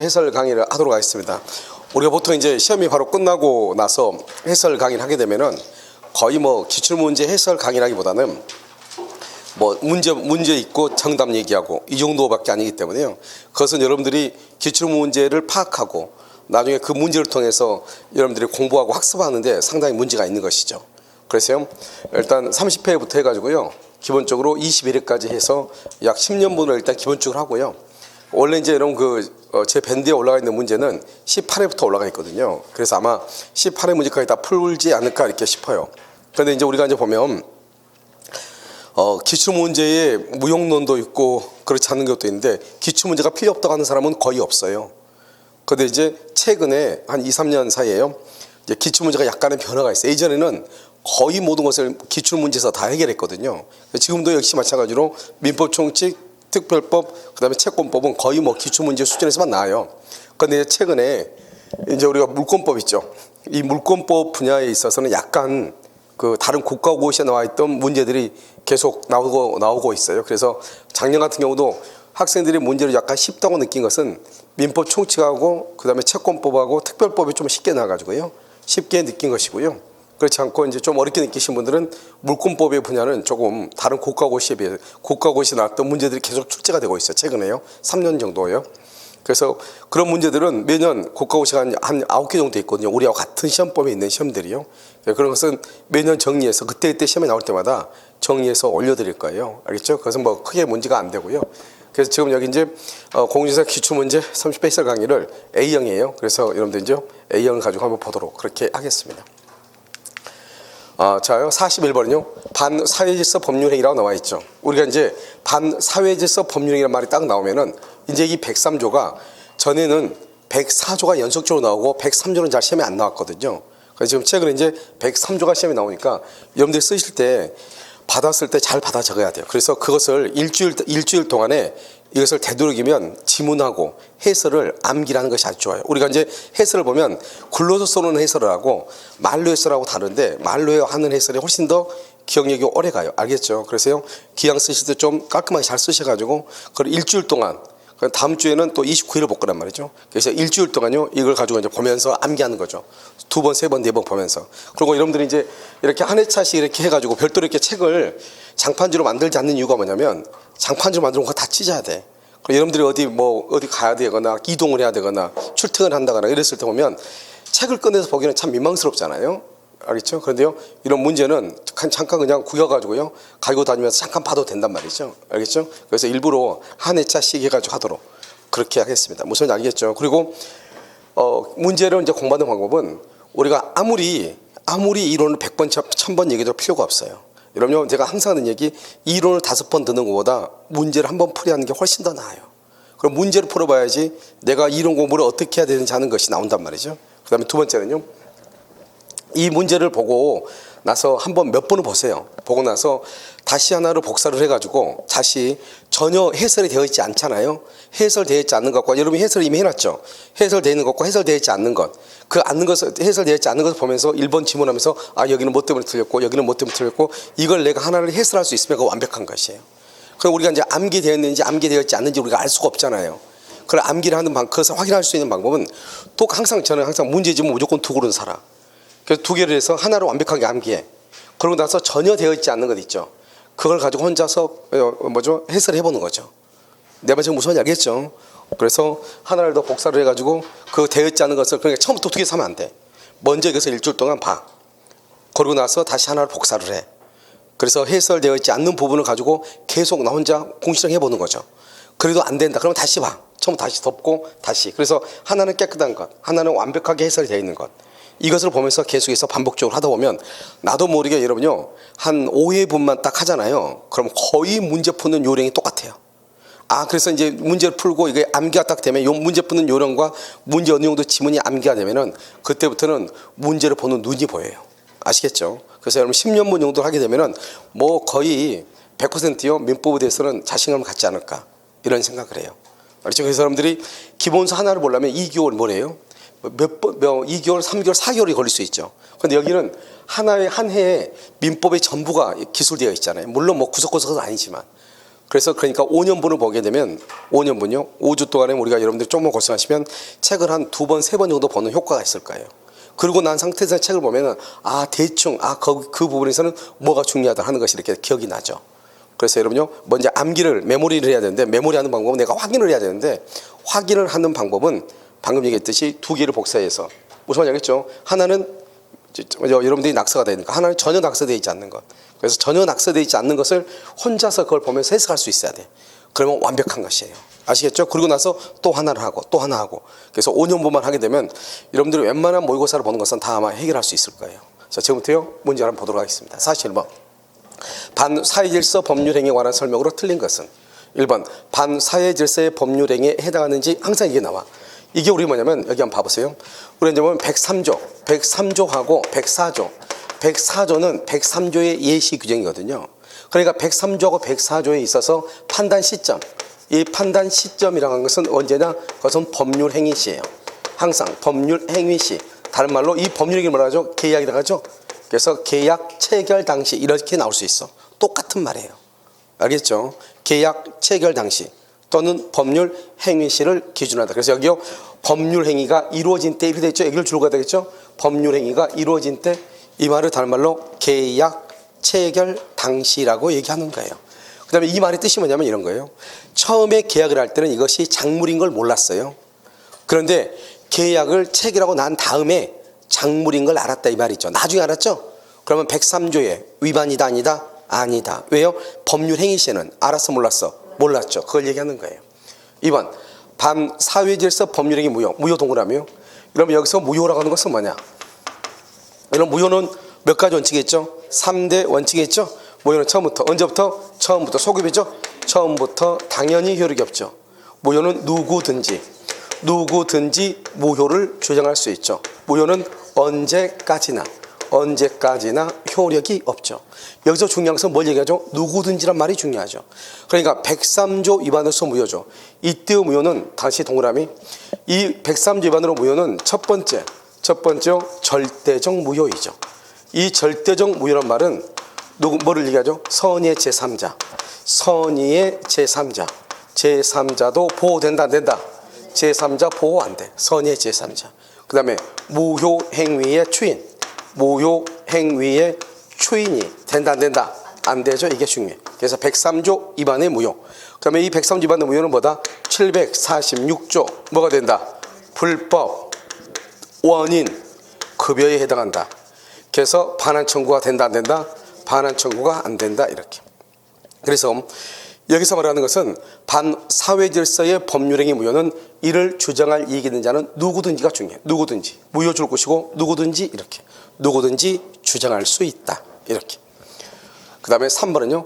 해설 강의를 하도록 하겠습니다. 우리가 보통 이제 시험이 바로 끝나고 나서 해설 강의를 하게 되면은 거의 뭐 기출문제 해설 강의라기보다는 뭐 문제 있고 정답 얘기하고 이 정도밖에 아니기 때문에요. 그것은 여러분들이 기출문제를 파악하고 나중에 그 문제를 통해서 여러분들이 공부하고 학습하는데 상당히 문제가 있는 것이죠. 그래서요, 일단 30회부터 해가지고요, 기본적으로 21회까지 해서 약 10년분을 일단 기본적으로 하고요. 원래 이제 여러분 제 밴드에 올라가 있는 문제는 18회부터 올라가 있거든요. 그래서 아마 18회 문제까지 다 풀지 않을까 이렇게 싶어요. 그런데 이제 우리가 이제 보면 기출문제에 무용론도 있고 그렇지 않은 것도 있는데 기출문제가 필요 없다고 하는 사람은 거의 없어요. 그런데 이제 최근에 한 2, 3년 사이에요, 이제 기출문제가 약간의 변화가 있어요. 예전에는 거의 모든 것을 기출문제에서 다 해결했거든요. 지금도 역시 마찬가지로 민법 총칙, 특별법, 그다음에 채권법은 거의 뭐 기출문제 수준에서만 나와요. 그런데 최근에 이제 우리가 물권법 있죠. 이 물권법 분야에 있어서는 약간 그 다른 국가고시에 나와 있던 문제들이 계속 나오고 있어요. 그래서 작년 같은 경우도 학생들이 문제를 약간 쉽다고 느낀 것은 민법 총칙하고 그다음에 채권법하고 특별법이 좀 쉽게 나와가지고요, 쉽게 느낀 것이고요. 그렇지 않고 이제 좀 어렵게 느끼신 분들은 물권법의 분야는 조금 다른 국가고시에 비해 국가고시에 나왔던 문제들이 계속 출제가 되고 있어요. 최근에요. 3년 정도요. 그래서 그런 문제들은 매년 국가고시가 한 9개 정도 있거든요. 우리와 같은 시험법에 있는 시험들이요. 그런 것은 매년 정리해서 그때 시험에 나올 때마다 정리해서 올려드릴 거예요. 알겠죠? 그래서 뭐 크게 문제가 안 되고요. 그래서 지금 여기 이제 공인중개사 기출문제 30회 해설 강의를 A형이에요. 그래서 여러분들 이제 A형을 가지고 한번 보도록 그렇게 하겠습니다. 자요, 41번은요, 반사회질서 법률행위라고 나와 있죠. 우리가 이제 반사회질서 법률행위라는 말이 딱 나오면은 이제 이 103조가 전에는 104조가 연속적으로 나오고 103조는 잘 시험에 안 나왔거든요. 그래서 지금 최근에 이제 103조가 시험에 나오니까 여러분들이 쓰실 때 받았을 때 잘 받아 적어야 돼요. 그래서 그것을 일주일 동안에 이것을 되도록이면 지문하고 해설을 암기라는 것이 아주 좋아요. 우리가 이제 해설을 보면 글로서 써놓은 해설을 하고 말로 해설하고 다른데 말로 하는 해설이 훨씬 더 기억력이 오래 가요. 알겠죠? 그래서요, 기왕 쓰실 때 좀 깔끔하게 잘 쓰셔가지고 그걸 일주일 동안, 다음 주에는 또 29일을 볼 거란 말이죠. 그래서 일주일 동안요, 이걸 가지고 이제 보면서 암기하는 거죠. 2번, 3번, 4번 보면서. 그리고 여러분들이 이제 이렇게 한 회차씩 이렇게 해가지고 별도로 이렇게 책을 장판지로 만들지 않는 이유가 뭐냐면, 장판지로 만들면 그거 다 찢어야 돼. 여러분들이 어디 가야 되거나 이동을 해야 되거나 출퇴근을 한다거나 이랬을 때 보면 책을 꺼내서 보기는 참 민망스럽잖아요. 알겠죠? 그런데요, 이런 문제는 잠깐 그냥 구겨가지고요, 가지고 다니면서 잠깐 봐도 된단 말이죠. 알겠죠? 그래서 일부러 한 회차씩 해가지고 하도록 그렇게 하겠습니다. 무슨 알겠죠? 그리고 문제를 이제 공부하는 방법은 우리가 아무리 이론을 100번, 1000번 얘기해도 필요가 없어요. 여러분, 제가 항상 하는 얘기, 이론을 5번 듣는 것보다 문제를 한번 풀이하는 게 훨씬 더 나아요. 그럼 문제를 풀어봐야지 내가 이론 공부를 어떻게 해야 되는지 하는 것이 나온단 말이죠. 그 다음에 두 번째는요, 이 문제를 보고 나서 한번 몇 번을 보세요. 보고 나서 다시 하나를 복사를 해가지고 다시 전혀 해설이 되어 있지 않잖아요. 해설되어 있지 않는 것과, 여러분이 해설을 이미 해놨죠. 해설되어 있는 것과 해설되어 있지 않는 것, 해설되어 있지 않는 것을 보면서 1번 지문하면서 여기는 뭐 때문에 틀렸고 여기는 뭐 때문에 틀렸고, 이걸 내가 하나를 해설할 수 있으면 그거 완벽한 것이에요. 그럼 우리가 이제 암기되어 있는지 암기되어 있지 않는지 우리가 알 수가 없잖아요. 그걸 암기를 하는 그것을 확인할 수 있는 방법은 또 저는 항상 문제지면 무조건 2그룹은 살아. 그래서 2개를 해서 하나를 완벽하게 암기해. 그러고 나서 전혀 되어 있지 않는 것 있죠. 그걸 가지고 혼자서 해설해보는 거죠. 내 말 지금 무슨 말인지 알겠죠? 그래서 하나를 더 복사를 해가지고 그 되어 있지 않은 것을, 그러니까 처음부터 2개 사면 안 돼. 먼저 이것을 일주일 동안 봐. 그러고 나서 다시 하나를 복사를 해. 그래서 해설되어 있지 않는 부분을 가지고 계속 나 혼자 공시정 해보는 거죠. 그래도 안 된다. 그러면 다시 봐. 처음부터 다시 덮고 다시. 그래서 하나는 깨끗한 것, 하나는 완벽하게 해설이 되어 있는 것. 이것을 보면서 계속해서 반복적으로 하다 보면 나도 모르게 여러분요, 한 5회분만 딱 하잖아요. 그럼 거의 문제 푸는 요령이 똑같아요. 그래서 이제 문제를 풀고 이게 암기가 딱 되면 요 문제 푸는 요령과 문제 어느 정도 지문이 암기가 되면은 그때부터는 문제를 보는 눈이 보여요. 아시겠죠? 그래서 여러분 10년분 정도 하게 되면은 뭐 거의 100%요, 민법에 대해서는 자신감을 갖지 않을까, 이런 생각을 해요. 알죠? 그래서 여러분들이 기본서 하나를 보려면 2개월 뭐래요? 2개월, 3개월, 4개월이 걸릴 수 있죠. 그런데 여기는 한 해에 민법의 전부가 기술되어 있잖아요. 물론 뭐 구석구석은 아니지만. 그래서 그러니까 5년분을 보게 되면 5년분요. 5주 동안에 우리가 여러분들이 조금만 고생하시면 책을 한 2번, 3번 정도 보는 효과가 있을 거예요. 그리고 난 상태에서 책을 보면은 대충 그 부분에서는 뭐가 중요하다 하는 것이 이렇게 기억이 나죠. 그래서 여러분요, 먼저 암기를 메모리를 해야 되는데, 메모리하는 방법은 내가 확인을 해야 되는데, 확인을 하는 방법은 방금 얘기했듯이 2개를 복사해서 무슨 말인지 알겠죠? 하나는 여러분들이 낙서가 되니까, 하나는 전혀 낙서되어 있지 않는 것. 그래서 전혀 낙서되어 있지 않는 것을 혼자서 그걸 보면서 해석할 수 있어야 돼. 그러면 완벽한 것이에요. 아시겠죠? 그리고 나서 또 하나를 하고 또 하나 하고. 그래서 5년분만 하게 되면 여러분들이 웬만한 모의고사를 보는 것은 다 아마 해결할 수 있을 거예요. 자, 지금부터요, 문제 한번 보도록 하겠습니다. 41번. 반사회질서 법률행위에 관한 설명으로 틀린 것은? 1번. 반사회질서의 법률행위에 해당하는지 항상 이게 나와. 이게 우리 뭐냐면, 여기 한번 봐보세요. 우리 이제 보면 103조하고 104조. 104조는 103조의 예시 규정이거든요. 그러니까 103조하고 104조에 있어서 판단 시점, 이 판단 시점이라는 하는 것은 언제나 그것은 법률 행위 시예요. 항상 법률 행위 시. 다른 말로 이 법률행위 뭐라 하죠? 계약이라고 하죠. 그래서 계약 체결 당시 이렇게 나올 수 있어. 똑같은 말이에요. 알겠죠? 계약 체결 당시 또는 법률 행위 시를 기준하다. 그래서 여기요, 법률 행위가 이루어진 때 이렇게 되겠죠. 여기를 줄거야 되겠죠. 법률 행위가 이루어진 때, 이 말을 다른 말로 계약 체결 당시라고 얘기하는 거예요. 그 다음에 이 말의 뜻이 뭐냐면 이런 거예요. 처음에 계약을 할 때는 이것이 작물인 걸 몰랐어요. 그런데 계약을 체결하고 난 다음에 작물인 걸 알았다 이 말이죠. 나중에 알았죠? 그러면 103조에 위반이다 아니다? 아니다. 왜요? 법률 행위 시에는 알았어 몰랐어? 몰랐죠. 그걸 얘기하는 거예요. 2번. 반사회질서 법률행위 무효 동그라미요. 그러면 여기서 무효라고 하는 것은 뭐냐? 이런 무효는 몇 가지 원칙이 있죠? 3대 원칙이 있죠? 무효는 처음부터, 언제부터? 처음부터, 소급이죠? 처음부터 당연히 효력이 없죠. 무효는 누구든지 무효를 주장할 수 있죠. 무효는 언제까지나 효력이 없죠. 여기서 중요한 것은 뭘 얘기하죠? 누구든지란 말이 중요하죠. 그러니까 103조 위반으로서 무효죠. 이때의 무효는 다시 동그라미, 이 103조 위반으로 무효는 첫 번째 절대적 무효이죠. 이 절대적 무효란 말은 뭐를 얘기하죠? 선의의 제3자. 제3자도 보호된다 안 된다? 제3자 보호 안 돼. 선의의 제3자. 그 다음에 무효 행위의 추인이 된다 안 된다? 안 되죠. 이게 중요해. 그래서 103조 위반의 무효. 그 다음에 이 103조 위반의 무효는 뭐다? 746조 뭐가 된다? 불법 원인 급여에 해당한다. 그래서 반환 청구가 된다 안 된다? 반환 청구가 안 된다. 이렇게. 그래서 여기서 말하는 것은 반사회질서의 법률행위 무효는 이를 주장할 이익이 있는 자는 누구든지가 중요해. 누구든지 무효 줄 것이고 누구든지 이렇게 누구든지 주장할 수 있다. 이렇게. 그 다음에 3번은요.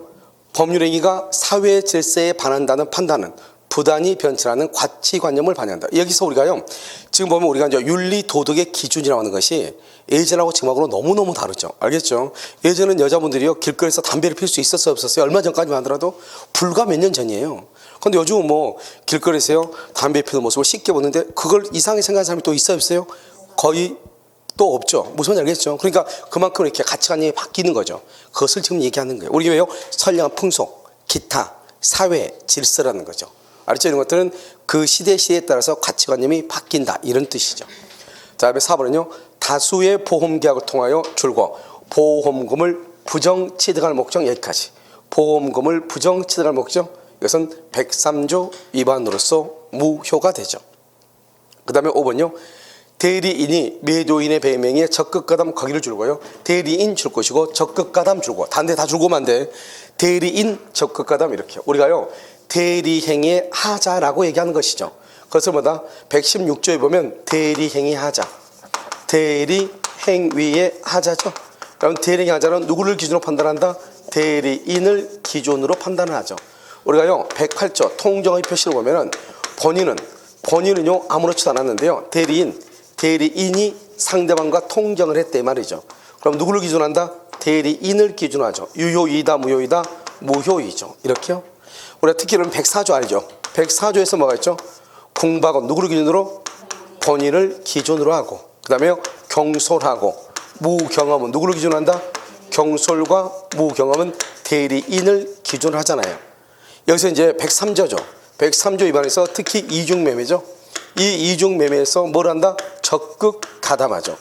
법률행위가 사회질서에 반한다는 판단은 부단히 변질하는 가치관념을 반영한다. 여기서 우리가요, 지금 보면 우리가 이제 윤리 도덕의 기준이라고 하는 것이 예전하고 지금하고는 너무너무 다르죠. 알겠죠? 예전은 여자분들이요, 길거리에서 담배를 필 수 있었어요, 없었어요? 얼마 전까지만 하더라도 불과 몇 년 전이에요. 근데 요즘은 뭐 길거리에서요, 담배 피우는 모습을 쉽게 보는데 그걸 이상하게 생각하는 사람이 또 있어요, 없어요? 거의 또 없죠. 무슨 말인지 알겠죠? 그러니까 그만큼 이렇게 가치관이 바뀌는 거죠. 그것을 지금 얘기하는 거예요. 우리 교회요, 선량한 풍속, 기타, 사회, 질서라는 거죠. 알죠? 이런 것들은 그 시대에 따라서 가치관념이 바뀐다. 이런 뜻이죠. 자, 다음에 4번은요. 다수의 보험계약을 통하여 줄고 보험금을 부정 취득할 목적 여기까지. 보험금을 부정 취득할 목적 이것은 103조 위반으로서 무효가 되죠. 그 다음에 5번요. 대리인이 매도인의 배명에 적극가담 거기를 줄고요. 대리인 줄 것이고 적극가담 줄고 단대 다 줄고만 안 돼. 대리인 적극가담 이렇게. 우리가요. 대리행위의 하자라고 얘기하는 것이죠. 그것을 뭐다? 116조에 보면 대리행위 하자. 대리행위의 하자죠. 그럼 대리행위 하자는 누구를 기준으로 판단한다? 대리인을 기준으로 판단을 하죠. 우리가요 108조 통정의 표시를 보면은 본인은요 아무렇지도 않았는데요. 대리인이 상대방과 통정을 했대 말이죠. 그럼 누구를 기준한다? 대리인을 기준하죠. 유효이다 무효이다? 무효이죠. 이렇게요. 우리가 특히 104조 아니죠. 104조에서 뭐가 있죠? 공박은 누구를 기준으로? 본인을 기준으로 하고, 그 다음에 경솔하고, 무경험은 누구를 기준으로 한다? 경솔과 무경험은 대리인을 기준으로 하잖아요. 여기서 이제 103조죠. 103조 위반해서 특히 이중매매죠. 이 이중매매에서 뭘 한다? 적극 가담하죠.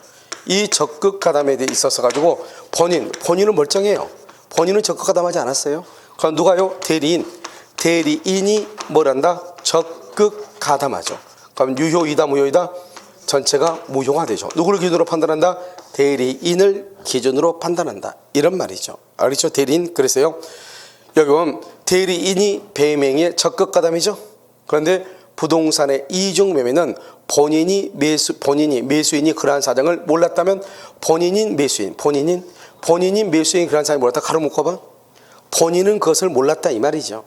이 적극 가담에 대해 있어서 가지고 본인은 멀쩡해요. 본인은 적극 가담하지 않았어요. 그럼 누가요? 대리인이 뭘 한다? 적극 가담하죠. 그럼 유효이다 무효이다? 전체가 무효가 되죠. 누구를 기준으로 판단한다? 대리인을 기준으로 판단한다. 이런 말이죠. 알겠죠? 대리인. 그래서요. 여기 보면 대리인이 배명의 적극 가담이죠. 그런데 부동산의 이중매매는 본인이 매수인이 그러한 사정을 몰랐다면 본인인 매수인 그러한 사정을 몰랐다. 가로 묶어봐. 본인은 그것을 몰랐다 이 말이죠.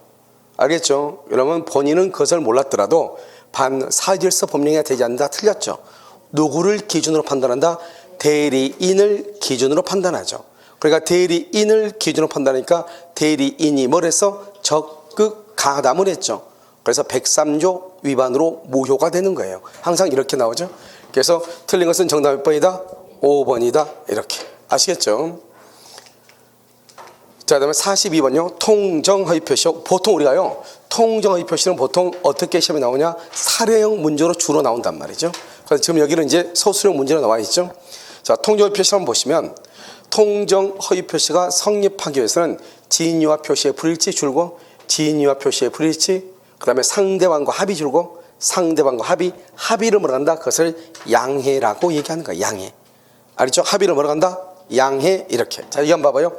알겠죠? 여러분 본인은 그것을 몰랐더라도 반사회질서 법령이 되지 않는다. 틀렸죠. 누구를 기준으로 판단한다? 대리인을 기준으로 판단하죠. 그러니까 대리인을 기준으로 판단하니까 대리인이 뭘 했어? 적극 가담을 했죠. 그래서 103조 위반으로 무효가 되는 거예요. 항상 이렇게 나오죠. 그래서 틀린 것은 정답 몇 번이다? 5번이다. 이렇게. 아시겠죠? 자, 그다음에 42번요. 통정허위 표시. 보통 우리가요. 통정허위 표시는 보통 어떻게 시험에 나오냐? 사례형 문제로 주로 나온단 말이죠. 그래서 지금 여기는 이제 서술형 문제로 나와 있죠. 자, 통정허위 표시 한번 보시면 통정허위 표시가 성립하기 위해서는 진위와 표시의 불일치 줄고 진위와 표시의 불일치 그 다음에 상대방과 합의 줄고 상대방과 합의를 뭐라 한다? 그것을 양해라고 얘기하는 거야. 양해. 알겠죠? 합의를 뭐라 한다? 양해. 이렇게. 자, 이거 한번 봐봐요.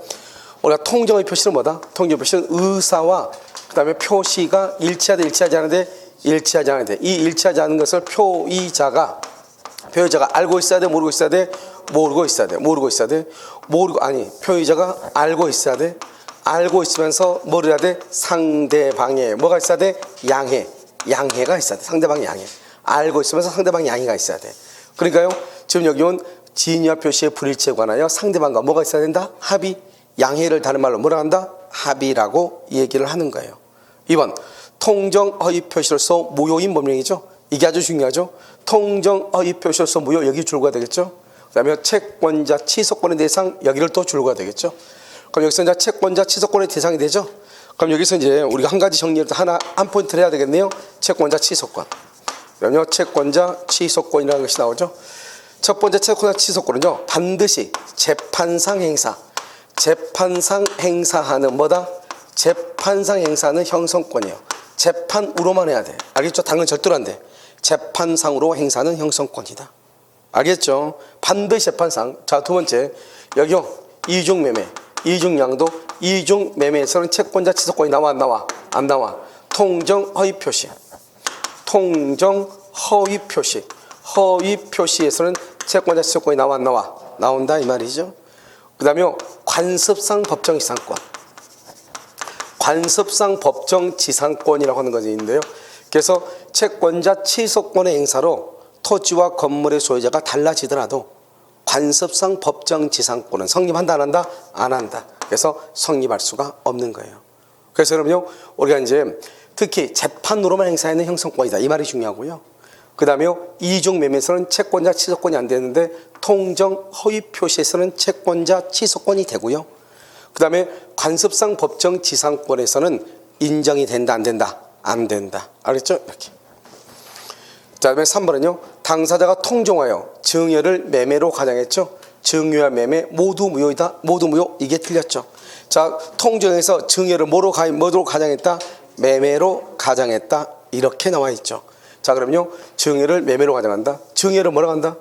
우리가 통정의 표시는 뭐다? 통정의 표시는 의사와 그 다음에 표시가 일치하되 일치하지 않은데 일치하지 않은데 이 일치하지 않은 것을 표의자가 알고 있어야 돼? 모르고 있어야 돼? 모르고 있어야 돼. 모르고 있어야 돼? 표의자가 알고 있어야 돼? 알고 있으면서 뭘 해야 돼? 상대방에 뭐가 있어야 돼? 양해가 있어야 돼. 상대방의 양해. 알고 있으면서 상대방의 양해가 있어야 돼. 그러니까요. 지금 여기 온 진위와 표시의 불일치에 관하여 상대방과 뭐가 있어야 된다? 합의. 양해를 다른 말로 뭐라 한다? 합의라고 얘기를 하는 거예요. 2번 통정허위 표시로서 무효인 법령이죠. 이게 아주 중요하죠. 통정허위 표시로서 무효 여기 줄거가 되겠죠. 그 다음에 채권자 취소권의 대상 여기를 또 줄거가 되겠죠. 그럼 여기서 이제 채권자 취소권의 대상이 되죠. 그럼 여기서 이제 우리가 한 가지 정리를 한 포인트를 해야 되겠네요. 채권자 취소권. 그러면 채권자 취소권이라는 것이 나오죠. 첫 번째 채권자 취소권은요. 반드시 재판상 행사하는 뭐다? 재판상 행사하는 형성권이에요. 재판으로만 해야 돼. 알겠죠? 다른 건 절대로 안 돼. 재판상으로 행사하는 형성권이다. 알겠죠? 반드시 재판상. 자, 두 번째 여기요. 이중매매. 이중양도 이중매매에서는 채권자 취소권이 나와 안 나와? 안 나와. 통정허위 표시. 허위 표시에서는 채권자 취소권이 나와 안 나와? 나온다 이 말이죠. 그 다음에 관습상 법정지상권. 관습상 법정지상권이라고 하는 것이 있는데요. 그래서 채권자 취소권의 행사로 토지와 건물의 소유자가 달라지더라도 관습상 법정지상권은 성립한다 안 한다? 안 한다. 그래서 성립할 수가 없는 거예요. 그래서 여러분요 우리가 이제 특히 재판으로만 행사하는 형성권이다 이 말이 중요하고요. 그 다음에 이중매매에서는 채권자 취소권이 안 되는데 통정허위 표시에서는 채권자 취소권이 되고요. 그 다음에 관습상 법정지상권에서는 인정이 된다 안 된다? 안 된다. 알겠죠? 이렇게. 자, 그다음에 3번은요. 당사자가 통정하여 증여를 매매로 가정했죠. 증여와 매매 모두 무효이다. 모두 무효. 이게 틀렸죠. 자, 통정에서 증여를 뭐로 가정했다? 매매로 가정했다. 이렇게 나와 있죠. 자, 그럼요. 증여를 매매로 가정한다. 증여를 뭐라고 한다?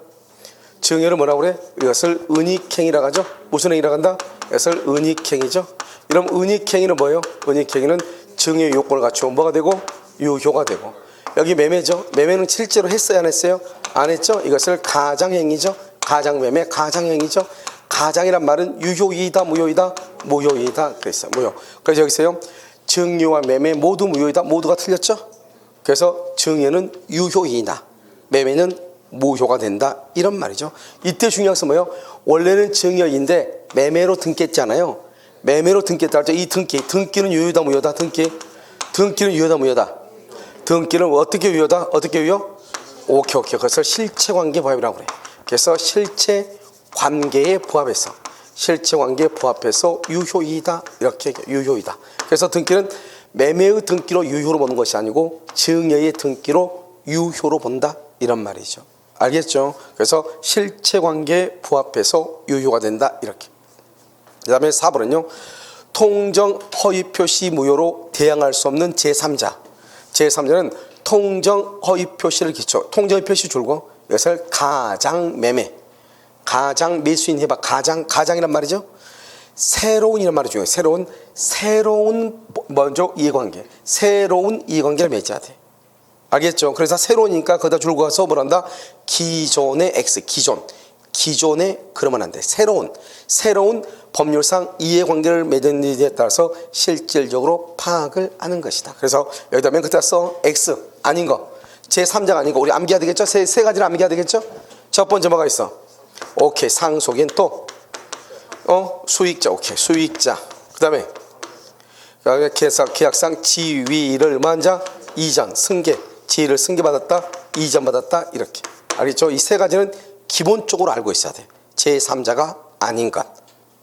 증여를 뭐라고 그래? 이것을 은닉행위라고 하죠. 무슨 행위라고 한다? 이것을 은닉행위죠. 이런 은닉행위는 뭐예요? 은닉행위는 증여 요건을 갖추면 뭐가 되고? 유효가 되고. 여기 매매죠. 매매는 실제로 했어요 안 했어요? 안 했죠. 이것을 가장행위죠. 가장매매 가장행위죠. 가장이란 말은 유효이다 무효이다? 무효이다 그랬어요. 무효. 그래서 여기서요. 증여와 매매 모두 무효이다. 모두가 틀렸죠. 그래서 증여는 유효이다. 매매는 무효가 된다. 이런 말이죠. 이때 중요한 것은 뭐예요? 원래는 증여인데 매매로 등기했잖아요. 매매로 등기했다 할 때 이 등기는 유효다 무효다? 등기는 유효다 무효다? 등기는 어떻게 유효다? 어떻게 유효? 오케이. 그래서 실체관계 부합이라고 그래. 그래서 실체관계에 부합해서 유효이다. 이렇게 유효이다. 그래서 등기는 매매의 등기로 유효로 보는 것이 아니고 증여의 등기로 유효로 본다 이런 말이죠. 알겠죠? 그래서 실체관계에 부합해서 유효가 된다 이렇게. 그 다음에 4번은요. 통정 허위표시 무효로 대항할 수 없는 제3자. 제3자는 통정 허위표시를 기초. 통정 허위표시 줄고 이것을 가장매매. 가장 매수인 해봐. 가장이란 말이죠. 새로운이란 말이 중요해요. 새로운 먼저 이해관계. 새로운 이해관계를 맺어야 돼. 알겠죠? 그래서 새로우니까 거기다 줄고 가서 뭘 한다? 기존의 X, 기존에 그러면 안 돼. 새로운 법률상 이해관계를 맺은 일에 따라서 실질적으로 파악을 하는 것이다. 그래서 여기다 맨 끝에 써 X 아닌 거, 제3자가 아닌 거 우리 암기해야 되겠죠? 세 가지를 암기해야 되겠죠? 첫 번째 뭐가 있어? 오케이, 상속인. 또 수익자. 오케이, 수익자. 그 다음에 계약상 지위를 만자 이전 승계, 지위를 승계받았다, 이전받았다 이렇게. 알겠죠? 이 세 가지는 기본적으로 알고 있어야 돼. 제3자가 아닌 것.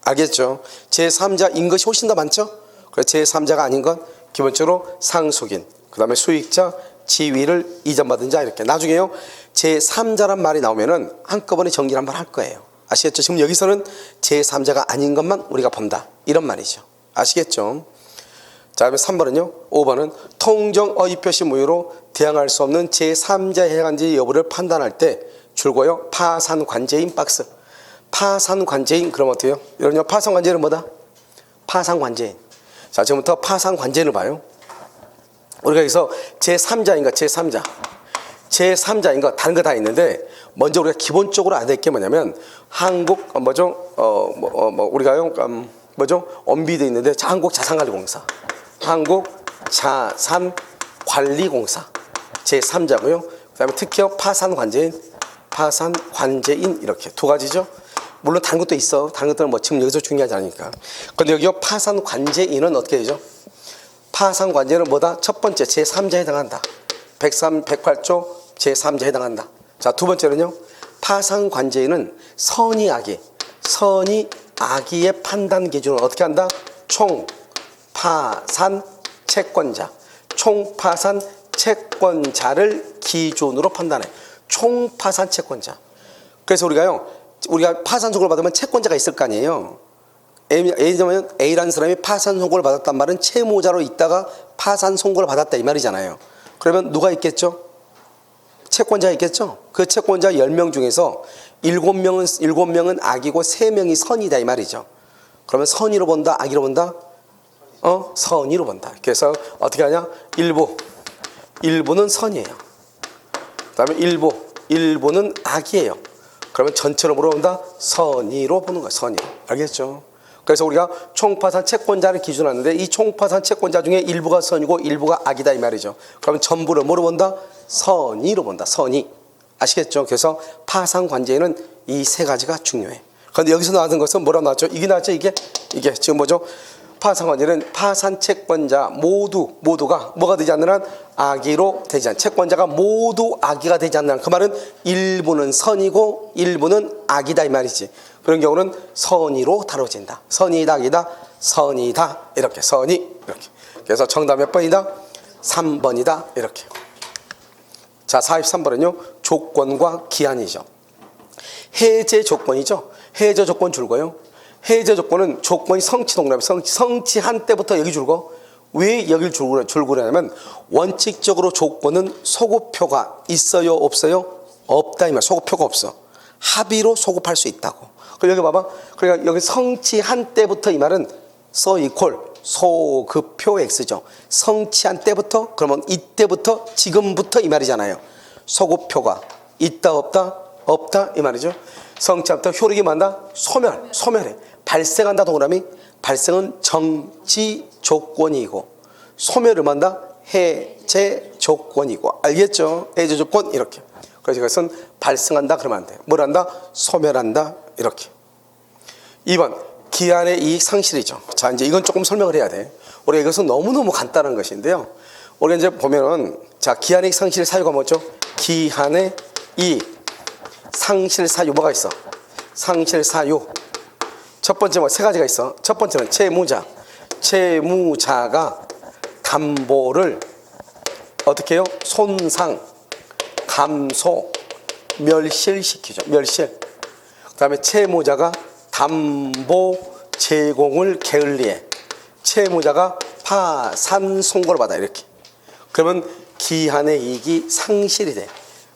알겠죠? 제3자인 것이 훨씬 더 많죠? 그래서 제3자가 아닌 건 기본적으로 상속인, 그 다음에 수익자, 지위를 이전받은 자 이렇게. 나중에요 제3자란 말이 나오면은 한꺼번에 정리를 한번 할 거예요. 아시겠죠? 지금 여기서는 제3자가 아닌 것만 우리가 본다 이런 말이죠. 아시겠죠? 자, 그다음에 3번은요. 5번은 통정 허위표시 무효로 대항할 수 없는 제3자에 해당한지 여부를 판단할 때 줄고요. 파산관제인 박스. 파산관제인 그러면 어때요? 이런요. 파산관제는 뭐다? 파산관제인. 자, 지금부터 파산관제를 봐요. 우리가 여기서 제3자인가 제3자인 거 다른 거 다 있는데 먼저 우리가 기본적으로 알아야 될 게 뭐냐면 한국 우리가요 엄비도 있는데 한국자산관리공사, 한국자산관리공사 제3자고요. 그다음에 특히 파산관제인 이렇게 두 가지죠. 물론 다른 것도 있어. 다른 것들은 뭐 지금 여기서 중요하지 않으니까. 그런데 여기요 파산관제인은 어떻게 되죠? 파산관제는 뭐다? 첫 번째 제3자에 해당한다. 108조 제3자에 해당한다. 자, 두 번째는요. 파산관제인은 선의 악의의 판단 기준을 어떻게 한다? 총파산 채권자를 기준으로 판단해. 총파산 채권자. 그래서 우리가 파산 선고를 받으면 채권자가 있을 거 아니에요. 예를 들면 A라는 사람이 파산 선고를 받았단 말은 채무자로 있다가 파산 선고를 받았다 이 말이잖아요. 그러면 누가 있겠죠? 채권자가 있겠죠? 그 채권자 10명 중에서 7명은 악이고 3명이 선이다 이 말이죠. 그러면 선의로 본다, 악의로 본다? 선의로 본다. 그래서 어떻게 하냐? 일부는 선이에요. 그 다음에 일부는 악이에요. 그러면 전체로 물어본다? 선의로 보는 거야. 선의. 알겠죠? 그래서 우리가 총파산 채권자를 기준하는데 이 총파산 채권자 중에 일부가 선이고 일부가 악이다 이 말이죠. 그러면 전부를 뭐로 본다? 선의로 본다. 선의. 아시겠죠? 그래서 파산관제에는 이 세 가지가 중요해. 그런데 여기서 나왔던 것은 뭐라고 나왔죠? 이게 나왔죠? 이게 지금 뭐죠? 파산관제는 파산 채권자 모두가 뭐가 되지 않는 한 악의로 되지 않는, 채권자가 모두 악의가 되지 않는 한, 그 말은 일부는 선이고 일부는 악이다 이 말이지. 그런 경우는 선의로 다뤄진다. 선이다, 악이다, 선이다 이렇게. 선의 이렇게. 그래서 정답 몇 번이다? 3번이다 이렇게. 자, 43번은요. 조건과 기한이죠. 해제 조건이죠. 해제 조건 줄고요. 해제 조건은 조건이 성취한 때부터 여기 줄고. 왜 여기를 줄고 그러냐면 원칙적으로 조건은 소급표가 있어요 없어요? 없다 이 말. 소급표가 없어. 합의로 소급할 수 있다고. 그리고 여기 봐봐. 그러니까 여기 성취한 때부터 이 말은 소급표 X죠. 성취한 때부터, 그러면 이때부터 지금부터 이 말이잖아요. 소급표가 있다 없다? 없다 이 말이죠. 성취한부터 효력이 만다? 소멸해. 발생한다 동그라미. 발생은 정지 조건이고 소멸을 만다? 해제 조건이고. 알겠죠? 해제 조건 이렇게. 그래서 이것은 발생한다 그러면 안 돼. 뭘 한다? 소멸한다 이렇게. 2번 기한의 이익 상실이죠. 자, 이제 이건 조금 설명을 해야 돼. 우리가 이것은 너무너무 간단한 것인데요. 우리가 이제 보면은 자, 기한의 이익 상실 사유가 뭐죠? 기한의 이익 상실 사유 뭐가 있어? 상실 사유. 첫 번째 세 가지가 있어. 첫 번째는 채무자가 담보를 어떻게 해요? 손상, 감소, 멸실시키죠. 멸실. 그 다음에 채무자가 담보 제공을 게을리해. 채무자가 파산 선고를 받아. 이렇게. 그러면 기한의 이익이 상실이 돼.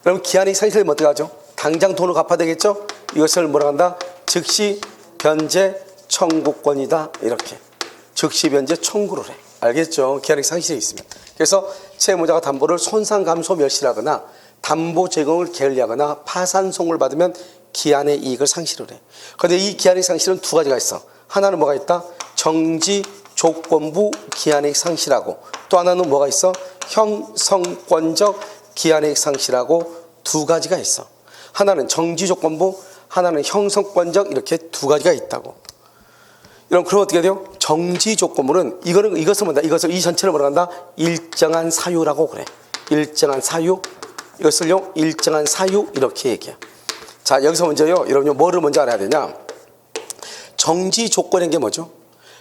그럼 기한의 이익 상실되면 어떻게 하죠? 당장 돈을 갚아야 되겠죠? 이것을 뭐라 한다? 즉시 변제 청구권이다. 이렇게. 즉시 변제 청구를 해. 알겠죠? 기한의 이익 상실이 있으면. 그래서 채무자가 담보를 손상 감소 멸실하거나 담보 제공을 게을리하거나 파산 선고를 받으면 기한의 이익을 상실을 해. 그런데 이 기한의 상실은 두 가지가 있어. 하나는 뭐가 있다? 정지 조건부 기한의 상실하고, 또 하나는 뭐가 있어? 형성권적 기한의 상실하고 두 가지가 있어. 하나는 정지 조건부, 하나는 형성권적, 이렇게 두 가지가 있다고. 그럼 어떻게 돼요? 정지 조건부는 이것을 뭐다? 이것을 이 전체를 뭐라 한다? 일정한 사유라고 그래. 일정한 사유. 이것을요 일정한 사유 이렇게 얘기해. 자, 여기서 먼저요, 여러분 뭐를 먼저 알아야 되냐? 정지 조건인 게 뭐죠?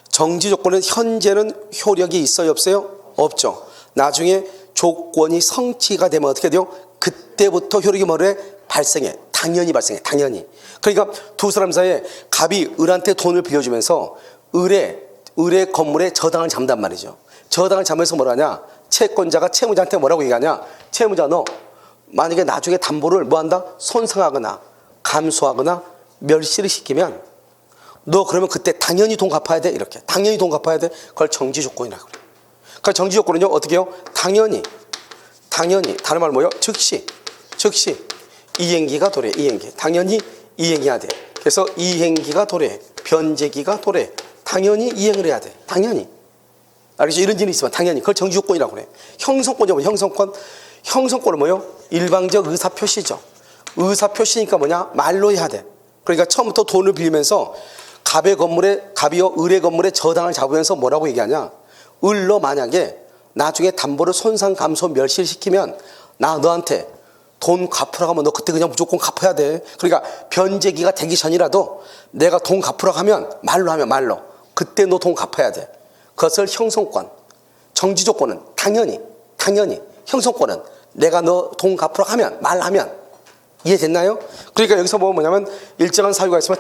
정지 조건은 현재는 효력이 있어요, 없어요? 없죠. 나중에 조건이 성취가 되면 어떻게 돼요? 그때부터 효력이 뭐래? 발생해. 당연히 발생해. 당연히. 그러니까 두 사람 사이에 갑이 을한테 돈을 빌려주면서 을의 건물에 저당을 잡는단 말이죠. 저당을 잡으면서 뭐라 하냐? 채권자가 채무자한테 뭐라고 얘기하냐? 채무자, 너 만약에 나중에 담보를 뭐한다? 손상하거나 감소하거나 멸실을 시키면 너 그러면 그때 당연히 돈 갚아야 돼. 이렇게. 당연히 돈 갚아야 돼. 그걸 정지 조건이라고 그래. 그 정지 조건은요 어떻게 해요? 당연히 다른 말로 뭐예요? 즉시 이행기가 도래. 이행기. 당연히 이행해야 돼. 그래서 이행기가 도래. 변제기가 도래. 당연히 이행을 해야 돼. 당연히. 알겠죠? 이런 일이 있으면 당연히. 그걸 정지 조건이라고 그래. 형성권이 뭐예요? 형성권은 뭐예요? 일방적 의사표시죠. 의사표시니까 뭐냐? 말로 해야 돼. 그러니까 처음부터 돈을 빌리면서 갑이요 을의 건물에 저당을 잡으면서 뭐라고 얘기하냐? 을로 만약에 나중에 담보를 손상 감소 멸실시키면 나 너한테 돈 갚으라고 하면 너 그때 그냥 무조건 갚아야 돼. 그러니까 변제기가 되기 전이라도 내가 돈 갚으라고 하면 말로 그때 너 돈 갚아야 돼. 그것을 형성권. 정지 조건은 당연히. 형성권은 내가 너 돈 갚으라고 하면 말하면. 이해됐나요? 그러니까 여기서 뭐냐면 일정한 사유가 있으면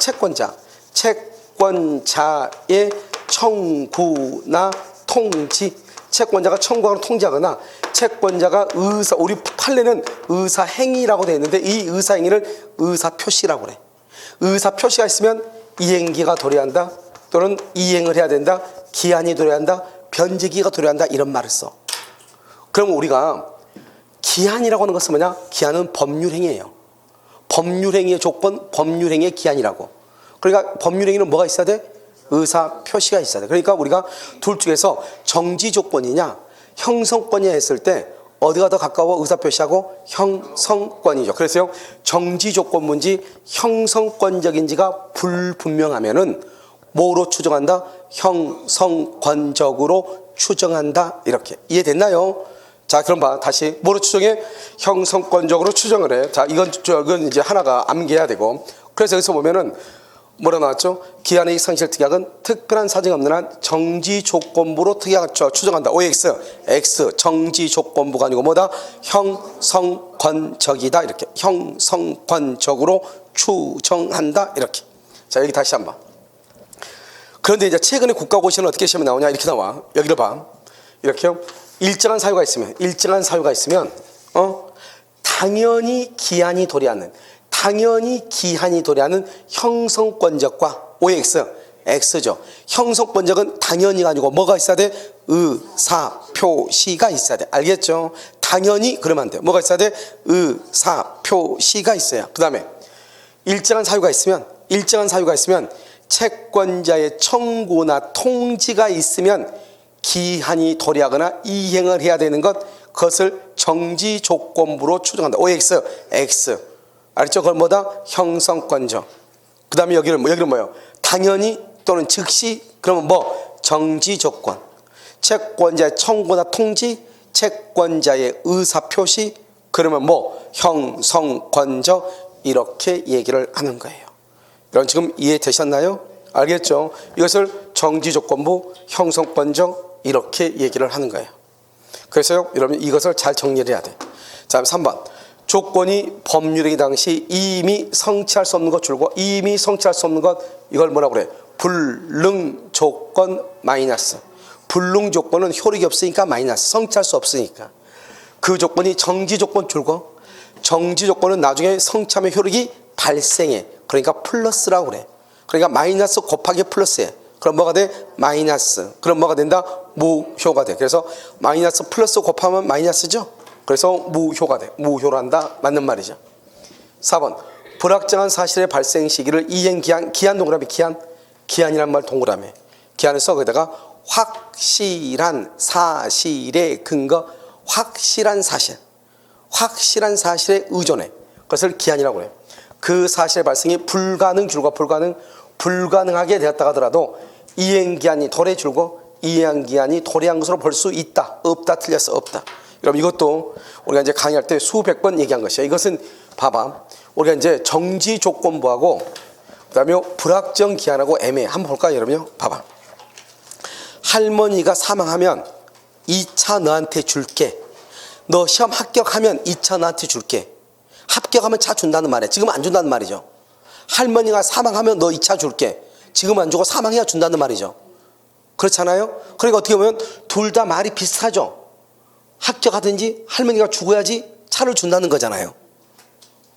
채권자의 청구나 통지, 채권자가 청구하거나 통지하거나 채권자가 우리 판례는 의사행위라고 되어 있는데 이 의사행위를 의사표시라고 그래. 의사표시가 있으면 이행기가 도래한다, 또는 이행을 해야 된다, 기한이 도래한다, 변제기가 도래한다, 이런 말을 써. 그럼 우리가 기한이라고 하는 것은 뭐냐? 기한은 법률행위예요. 법률행위의 조건, 법률행위의 기한이라고. 그러니까 법률행위는 뭐가 있어야 돼? 의사표시가 있어야 돼. 그러니까 우리가 둘 중에서 정지 조건이냐 형성권이냐 했을 때 어디가 더 가까워? 의사표시하고 형성권이죠. 그래서요 정지 조건문지 형성권적인지가 불분명하면은 뭐로 추정한다? 형성권적으로 추정한다. 이렇게. 이해됐나요? 자, 그럼 다시 뭐로 추정해? 형성권적으로 추정을 해. 자, 이건 이제 하나가 암기해야 되고. 그래서 여기서 보면은 뭐라 나왔죠? 기한의 이익 상실 특약은 특별한 사정이 없는 한 정지 조건부로 특약을 추정한다. OX, X 정지 조건부가 아니고 뭐다? 형성권적이다. 이렇게. 형성권적으로 추정한다. 이렇게. 자, 여기 다시 한번. 그런데 이제 최근에 국가고시는 어떻게 시험이 나오냐? 이렇게 나와. 여기를 봐. 이렇게요. 일정한 사유가 있으면 당연히 기한이 도래하는 형성권적과 OX, X죠. 형성권적은 당연히가 아니고 뭐가 있어야 돼? 의사표시가 있어야 돼. 알겠죠? 당연히 그러면 안 돼. 뭐가 있어야 돼? 의사표시가 있어야. 그 다음에 일정한 사유가 있으면 채권자의 청구나 통지가 있으면 기한이 도래하거나 이행을 해야 되는 그것을 정지 조건부로 추정한다. OX, X. 알겠죠? 그걸 뭐다? 형성권적. 그 다음에 여기는 뭐예요? 당연히 또는 즉시. 그러면 뭐? 정지 조건. 채권자의 청구나 통지, 채권자의 의사표시. 그러면 뭐? 형성권적. 이렇게 얘기를 하는 거예요. 여러분 지금 이해되셨나요? 알겠죠? 이것을 정지 조건부, 형성권적 이렇게 얘기를 하는 거예요. 그래서요, 여러분 이것을 잘 정리를 해야 돼. 자, 3번. 조건이 법률행위 당시 이미 성취할 수 없는 것 줄고, 이미 성취할 수 없는 것, 이걸 뭐라고 그래? 불능 조건 마이너스. 불능 조건은 효력이 없으니까 마이너스, 성취할 수 없으니까. 그 조건이 정지 조건 줄고, 정지 조건은 나중에 성취하면 효력이 발생해. 그러니까 플러스라고 그래. 그러니까 마이너스 곱하기 플러스해. 그럼 뭐가 돼? 마이너스. 그럼 뭐가 된다? 무효가 돼. 그래서 마이너스 플러스 곱하면 마이너스죠. 그래서 무효가 돼. 무효란다. 맞는 말이죠. 4번. 불확정한 사실의 발생 시기를 이행기한, 기한 동그라미, 기한이란 말 동그라미. 기한을 써. 거기다가 확실한 사실의 근거, 확실한 사실. 확실한 사실에 의존해. 그것을 기한이라고 해요. 그 사실의 발생이 불가능 줄과 불가능하게 되었다 하더라도 이행기한이 도래 줄고 이행기한이 도래한 것으로 볼 수 있다. 없다. 틀렸어. 없다. 여러분 이것도 우리가 이제 강의할 때 수백 번 얘기한 것이에요. 이것은 봐봐. 우리가 이제 정지 조건부하고 그다음에 불확정 기한하고 애매해. 한번 볼까요, 여러분요? 봐봐. 할머니가 사망하면 2차 너한테 줄게. 너 시험 합격하면 2차 너한테 줄게. 합격하면 차 준다는 말이야. 지금 안 준다는 말이죠. 할머니가 사망하면 너 2차 줄게. 지금 안 주고 사망해야 준다는 말이죠. 그렇잖아요. 그러니까 어떻게 보면 둘 다 말이 비슷하죠. 합격하든지 할머니가 죽어야지 차를 준다는 거잖아요.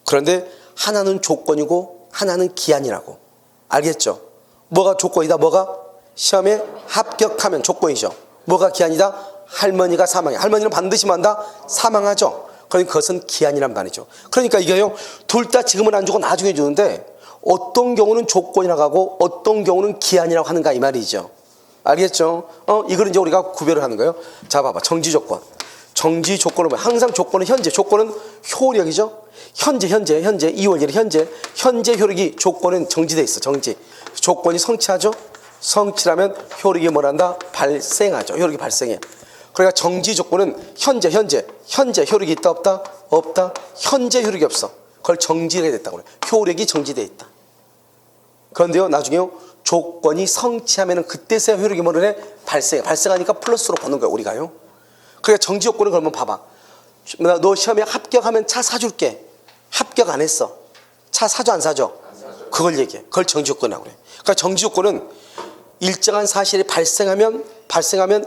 그런데 하나는 조건이고 하나는 기한이라고. 알겠죠? 뭐가 조건이다? 뭐가? 시험에 합격하면 조건이죠. 뭐가 기한이다? 할머니가 사망해. 할머니는 반드시 만다? 사망하죠. 그러니까 그것은 기한이란 말이죠. 그러니까 이게요, 둘 다 지금은 안 주고 나중에 주는데 어떤 경우는 조건이라고 하고 어떤 경우는 기한이라고 하는가 이 말이죠. 알겠죠? 이걸 이제 우리가 구별을 하는 거예요. 자, 봐봐. 정지 조건. 정지 조건은 뭐야? 항상 조건은 현재. 조건은 효력이죠. 현재 2월 1일 현재 효력이 조건은 정지돼 있어. 정지. 조건이 성취하죠. 성취라면 효력이 뭐란다? 발생하죠. 효력이 발생해. 그러니까 정지 조건은 현재 효력이 있다 없다? 없다. 현재 효력이 없어. 그걸 정지가 됐다고 그래. 효력이 정지돼 있다. 그런데요, 나중에요, 조건이 성취하면은 그때서야 효력이 뭐를 해? 발생하니까 플러스로 보는 거야, 우리가요. 그러니까 정지 조건은 그러면 봐봐. 너 시험에 합격하면 차 사줄게. 합격 안 했어. 차 사줘 안 사줘? 그걸 얘기해. 그걸 정지 조건이라고 그래. 그러니까 정지 조건은 일정한 사실이 발생하면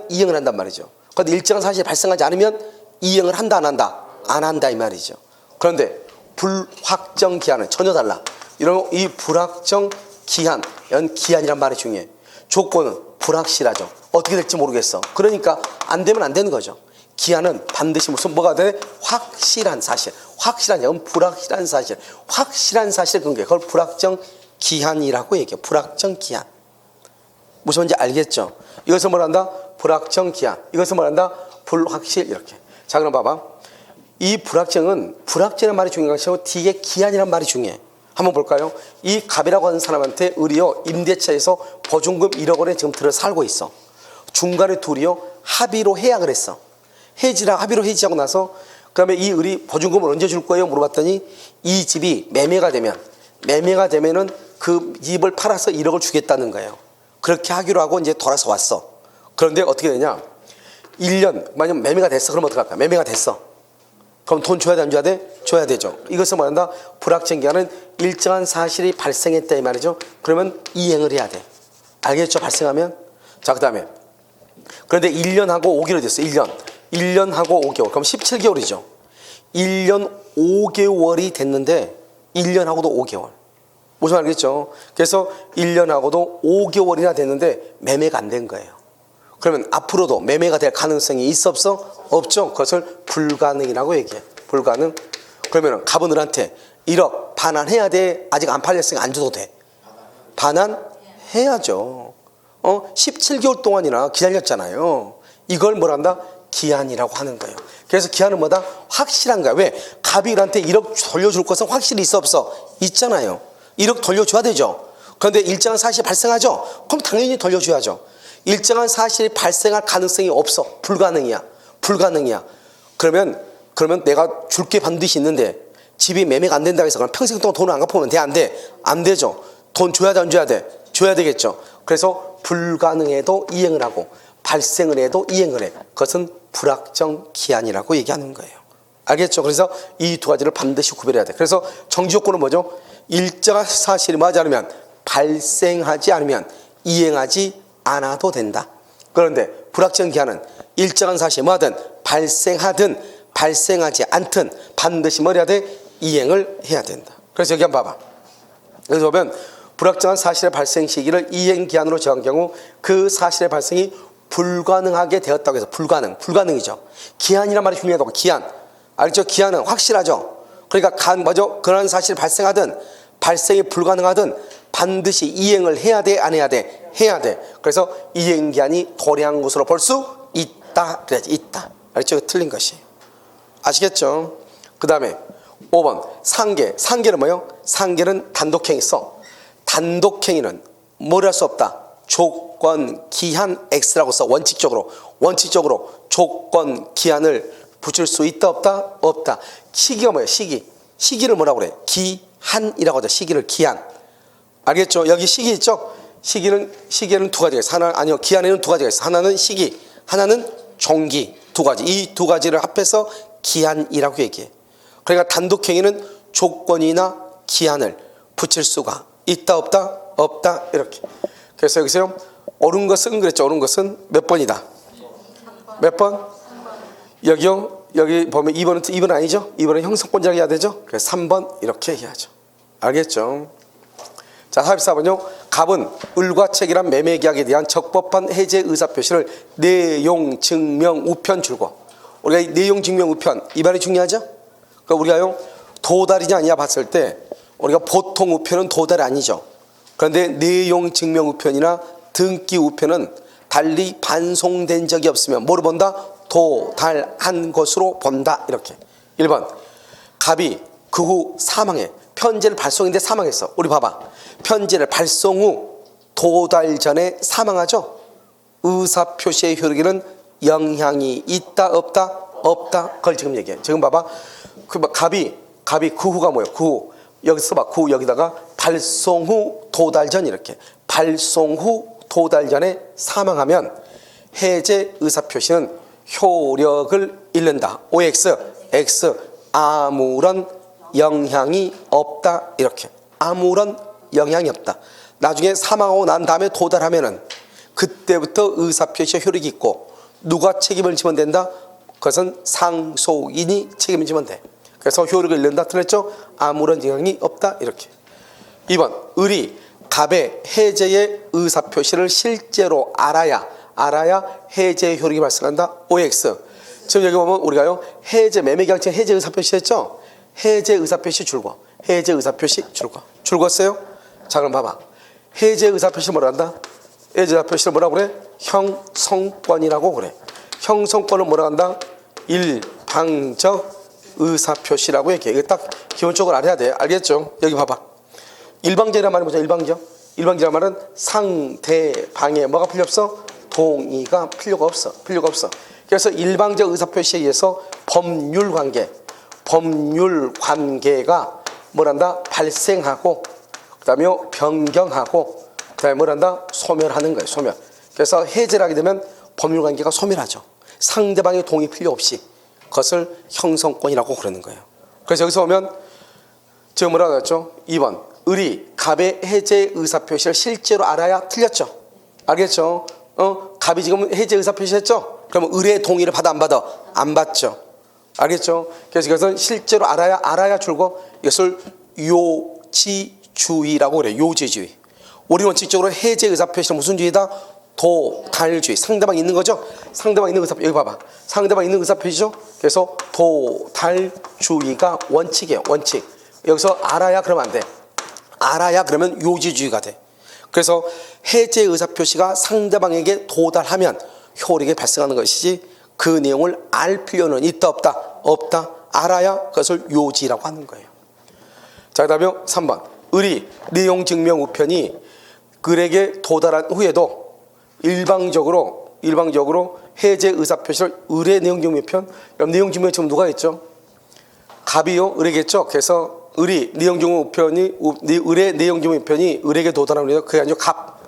이행을 한단 말이죠. 그런데 일정한 사실이 발생하지 않으면 이행을 한다 안 한다? 안 한다 이 말이죠. 그런데 불확정 기한은 전혀 달라. 이런 이 불확정 기한, 이런 기한이란 말이 중요해. 조건은 불확실하죠. 어떻게 될지 모르겠어. 그러니까 안 되면 안 되는 거죠. 기한은 반드시 무슨 뭐가 돼? 확실한 사실. 확실한 건 불확실한 사실. 확실한 사실 근거에 그걸 불확정 기한이라고 얘기해요. 불확정 기한. 무슨 말인지 알겠죠? 이것을 뭐란다? 불확정 기한. 이것을 뭐란다? 불확실. 이렇게. 자, 그럼 봐봐. 이 불확정이라는 말이 중요한 것이고 뒤에 기한이라는 말이 중요해. 한번 볼까요? 이 갑이라고 하는 사람한테 을이요, 임대차에서 보증금 1억 원에 지금 들어 살고 있어. 중간에 둘이요, 합의로 계약을 했어. 합의로 해지하고 나서 그다음에 이 을이 보증금을 언제 줄 거예요? 물어봤더니 이 집이 매매가 되면은 그 집을 팔아서 1억을 주겠다는 거예요. 그렇게 하기로 하고 이제 돌아서 왔어. 그런데 어떻게 되냐? 1년, 만약 매매가 됐어. 그럼 어떡할까? 매매가 됐어. 그럼 돈 줘야 돼, 안 줘야 돼? 줘야 되죠. 이것을 말한다. 불확정 기한은 일정한 사실이 발생했다 이 말이죠. 그러면 이행을 해야 돼. 알겠죠? 발생하면. 자, 그다음에 그런데 1년하고 5개월이 됐어. 1년하고 5개월. 그럼 17개월이죠. 1년 5개월이 됐는데 1년하고도 5개월. 무슨 말이겠죠? 그래서 1년하고도 5개월이나 됐는데 매매가 안 된 거예요. 그러면 앞으로도 매매가 될 가능성이 있어 없어? 없죠. 그것을 불가능이라고 얘기해. 불가능. 그러면 갑은 을한테 1억 반환해야 돼. 아직 안 팔렸으니까 안 줘도 돼. 반환해야죠. 17개월 동안이나 기다렸잖아요. 이걸 뭐란다? 기한이라고 하는 거예요. 그래서 기한은 뭐다? 확실한 거야. 왜? 갑이 을한테 1억 돌려줄 것은 확실히 있어 없어? 있잖아요. 1억 돌려줘야 되죠. 그런데 일정한 사실이 발생하죠. 그럼 당연히 돌려줘야죠. 일정한 사실이 발생할 가능성이 없어. 불가능이야. 그러면 내가 줄 게 반드시 있는데 집이 매매가 안 된다고 해서 그럼 평생 동안 돈을 안 갚으면 돼? 안 돼? 안 되죠. 돈 줘야 돼, 안 줘야 돼? 줘야 되겠죠. 그래서 불가능해도 이행을 하고 발생을 해도 이행을 해. 그것은 불확정 기한이라고 얘기하는 거예요. 알겠죠? 그래서 이 두 가지를 반드시 구별해야 돼. 그래서 정지 조건은 뭐죠? 일정한 사실이 맞지 않으면, 발생하지 않으면 이행하지 않아도 된다. 그런데 불확정 기한은 일정한 사실이 뭐든 발생하든 발생하지 않든 반드시 뭘 해야 돼? 이행을 해야 된다. 그래서 여기 한번 봐봐. 그래서 보면 불확정한 사실의 발생 시기를 이행 기한으로 정한 경우 그 사실의 발생이 불가능하게 되었다고 해서 불가능이죠. 기한이란 말이 중요하다고. 기한. 알죠? 기한은 확실하죠. 그러니까 뭐죠? 그런 사실이 발생하든 발생이 불가능하든 반드시 이행을 해야 돼, 안 해야 돼? 해야 돼. 그래서 이행 기한이 도래한 것으로 볼 수 있다. 그래야지. 있다. 알죠? 틀린 것이. 아시겠죠? 그 다음에 5번 상계. 상계는 뭐예요? 상계는 단독행위 써. 단독행위는 뭘 할 수 없다. 조건 기한 X라고 써. 원칙적으로 조건 기한을 붙일 수 있다 없다? 없다. 시기가 뭐예요? 시기를 뭐라고 그래? 기한이라고 하죠. 시기를 기한. 알겠죠? 여기 시기 있죠? 시기에는 두 가지가 있어. 기한에는 두 가지가 있어. 하나는 시기, 하나는 종기. 두 가지. 이 두 가지를 합해서 기한이라고 얘기해. 그러니까 단독행위는 조건이나 기한을 붙일 수가 있다 없다? 없다. 이렇게. 그래서 여기서 옳은 것은 그랬죠. 옳은 것은 몇 번이다? 몇 번? 여기요. 여기 보면 2번은 아니죠? 2번은 형성권자가 해야 되죠? 그래서 3번 이렇게 해야죠. 알겠죠? 자, 44번요. 갑은 을과 책이란 매매계약에 대한 적법한 해제 의사표시를 내용, 증명, 우편 줄고. 우리가 이 내용, 증명, 우편 이 말이 중요하죠? 그러니까 우리가요 도달이냐 아니냐 봤을 때 우리가 보통 우편은 도달이 아니죠. 그런데 내용, 증명, 우편이나 등기 우편은 달리 반송된 적이 없으면 뭐를 본다? 도달한 것으로 본다. 이렇게. 1번 갑이 그 후 사망해. 편지를 발송했는데 사망했어. 우리 봐봐. 편지를 발송 후 도달 전에 사망하죠. 의사표시의 효력에는 영향이 있다 없다? 없다. 그걸 지금 얘기해. 지금 봐봐. 갑이 그 후가 뭐예요? 그 후. 여기서 봐. 그 후 여기다가 발송 후 도달 전 이렇게. 발송 후 도달 전에 사망하면 해제 의사표시는 효력을 잃는다. OX, X, 아무런 영향이 없다. 이렇게. 아무런 영향이 없다. 나중에 사망하고 난 다음에 도달하면은 그때부터 의사표시의 효력이 있고 누가 책임을 지면 된다? 그것은 상속인이 책임을 지면 돼. 그래서 효력을 잃는다. 틀렸죠? 아무런 영향이 없다. 이렇게. 2번 을이 갑의 해제의 의사표시를 실제로 알아야 해제의 효력이 발생한다. OX. 지금 여기 보면 우리가요 해제 매매계약전 해제 의사표시 했죠? 해제 의사표시 줄거. 해제 의사표시 줄거. 줄거어요? 자, 그럼 봐봐. 해제 의사표시를 뭐라 한다? 해제 의사표시를 뭐라고 그래? 형성권이라고 그래. 형성권을 뭐라 한다? 일방적 의사표시라고 얘기해. 이거 딱 기본적으로 알아야 돼. 알겠죠? 여기 봐봐. 일방적이란 말은 뭐죠? 일방적이란 말은 상대방의 뭐가 필요 없어? 동의가 필요가 없어. 그래서 일방적 의사표시에 의해서 법률 관계가 뭐란다? 발생하고 그다음에 변경하고 그다음에 뭐란다? 소멸하는 거예요. 소멸. 그래서 해제를 하게 되면 법률 관계가 소멸하죠. 상대방의 동의 필요 없이 그것을 형성권이라고 그러는 거예요. 그래서 여기서 보면 지금 뭐라고 했죠? 2번 을이 갑의 해제 의사표시를 실제로 알아야 틀렸죠. 알겠죠? 갑이 지금 해제 의사표시 했죠? 그러면 을의 동의를 받아 안 받아? 안 받죠. 알겠죠? 그래서 이것은 실제로 알아야 줄고 이것을 요지주의라고 그래요. 요지주의. 우리 원칙적으로 해제 의사표시는 무슨 주의다? 도달주의. 상대방 있는 거죠? 상대방 있는 의사표시. 여기 봐봐. 상대방 있는 의사표시죠? 그래서 도달주의가 원칙이에요. 원칙. 여기서 알아야 그러면 안 돼. 알아야 그러면 요지주의가 돼. 그래서 해제 의사표시가 상대방에게 도달하면 효력이 발생하는 것이지 그 내용을 알 필요는 있다 없다? 없다. 알아야 그것을 요지라고 하는 거예요. 자, 그 다음에 3번 을이 내용 증명 우편이 을에게 도달한 후에도 일방적으로 해제 의사표시를 을의 내용 증명 우편. 그럼 내용 증명 지금 누가 했죠? 갑이요? 을에겠죠? 그래서 을이 내용 증명 우편이 을의 내용 증명 우편이 을에게 도달한 후에도 그게 아니고 갑